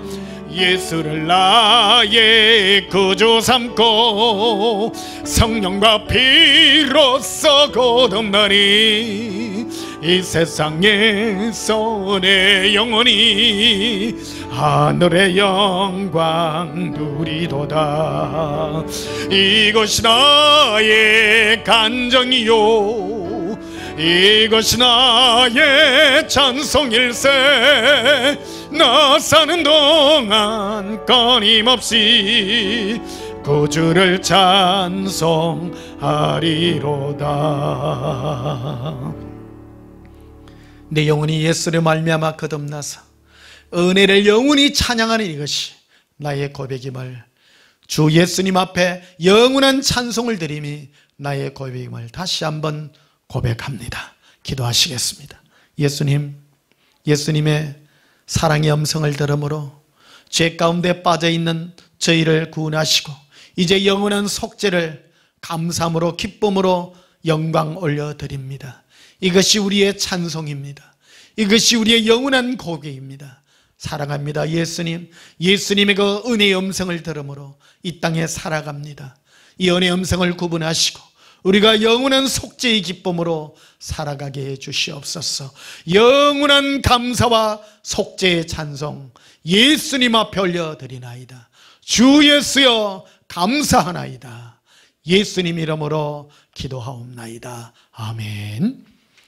예수를 나의 구주 삼고 성령과 피로써 거듭나니 이 세상에서 내 영혼이 하늘의 영광 누리도다. 이것이 나의 간정이요 이것이 나의 찬송일세. 나 사는 동안 끊임없이 구주를 찬송하리로다. 내 영혼이 예수를 말미암아 거듭나서 은혜를 영원히 찬양하는 이것이 나의 고백임을, 주 예수님 앞에 영원한 찬송을 드림이 나의 고백임을 다시 한번 고백합니다. 기도하시겠습니다. 예수님, 예수님의 사랑의 음성을 들음으로 죄 가운데 빠져있는 저희를 구원하시고 이제 영원한 속죄를 감사함으로 기쁨으로 영광 올려드립니다. 이것이 우리의 찬송입니다. 이것이 우리의 영원한 고백입니다. 사랑합니다. 예수님, 예수님의 그 은혜의 음성을 들음으로 이 땅에 살아갑니다. 이 은혜의 음성을 구분하시고 우리가 영원한 속죄의 기쁨으로 살아가게 해 주시옵소서. 영원한 감사와 속죄의 찬송 예수님 앞에 올려드리나이다. 주 예수여 감사하나이다. 예수님 이름으로 기도하옵나이다. 아멘.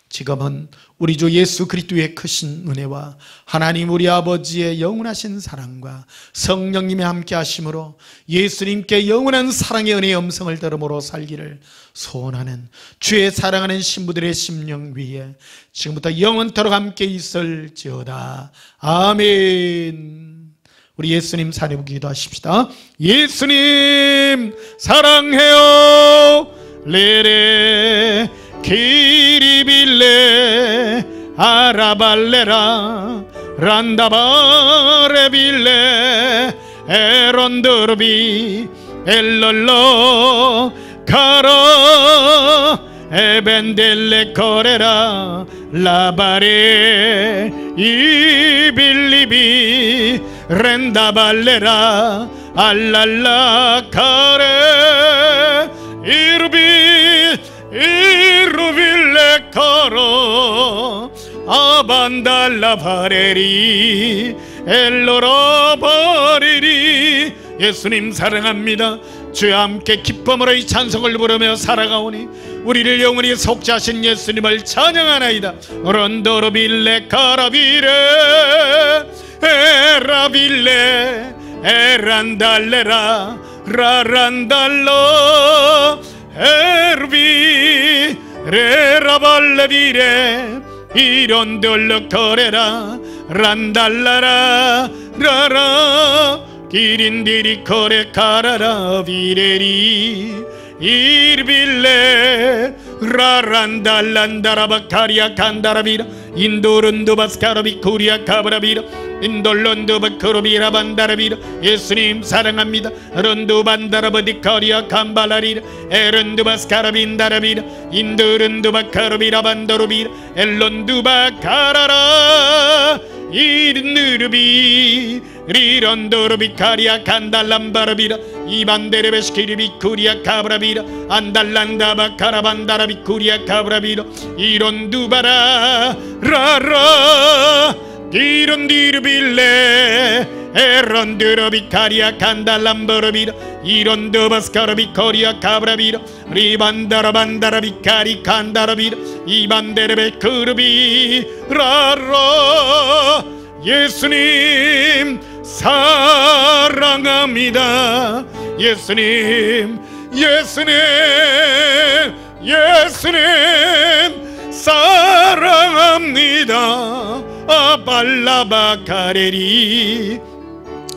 지금은 우리 주 예수 그리스도의 크신 은혜와 하나님 우리 아버지의 영원하신 사랑과 성령님의 함께 하심으로 예수님께 영원한 사랑의 은혜의 음성을 들음으로 살기를 소원하는 주의 사랑하는 신부들의 심령 위에 지금부터 영원토록 함께 있을지어다. 아멘. 우리 예수님 사랑해 기도하십시다. 예수님 사랑해요. 레레 키리빌레 아라발레라 란다바레빌레 에론드르비 엘롤로 카라 에벤델레 코레라 라바레 이빌리비 렌다발레라 알랄라 카레 이루빌레 카로 아반달라 바레리 엘로라 바리리. 예수님 사랑합니다. 주와 함께 기쁨으로 이 찬송을 부르며 살아가오니 우리를 영원히 속죄하신 예수님을 찬양하나이다. 런도로빌레 카라비레 에라빌레 에란달레라 라란달로 에르비 레라발레비레 이런돌로 코레라 란달라라 라라 기린디리 코레 카라라 비레리 이르빌레 라란달란다라바 카리아 칸다라비라 인도른도바스카라비 쿠리아 카브라비라 인돌론도바크로비라 반다라비라. 예수님 사랑합니다. 런도반다라바디 카리아 칸발라리라 에른도바스카라빈다라비라 인도른도바카로비라 반도로비라 엘론도바카라라 이르누르비 리런도르비 카리아 칸달람바라비라 이반데레베스키리비 쿠리아 카브라비라 안달란다바 카라반다라비 쿠리아 카브라비라 이론두바라 라라 이론디르빌레 에런드로비 카리아 칸달람바라비라 이론도바스카라비 코리아 카브라비라 리반다라반다라비 카리 칸다라비라 이반데레베 크르비 라라. 예수님 사랑합니다. 예수님 예수님 예수님 사랑합니다. 아발라바카레리.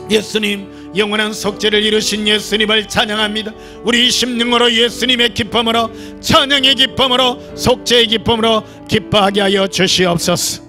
예수님 영원한 속죄를 이루신 예수님을 찬양합니다. 우리 심령으로 예수님의 기쁨으로 찬양의 기쁨으로 속죄의 기쁨으로 기뻐하게 하여 주시옵소서.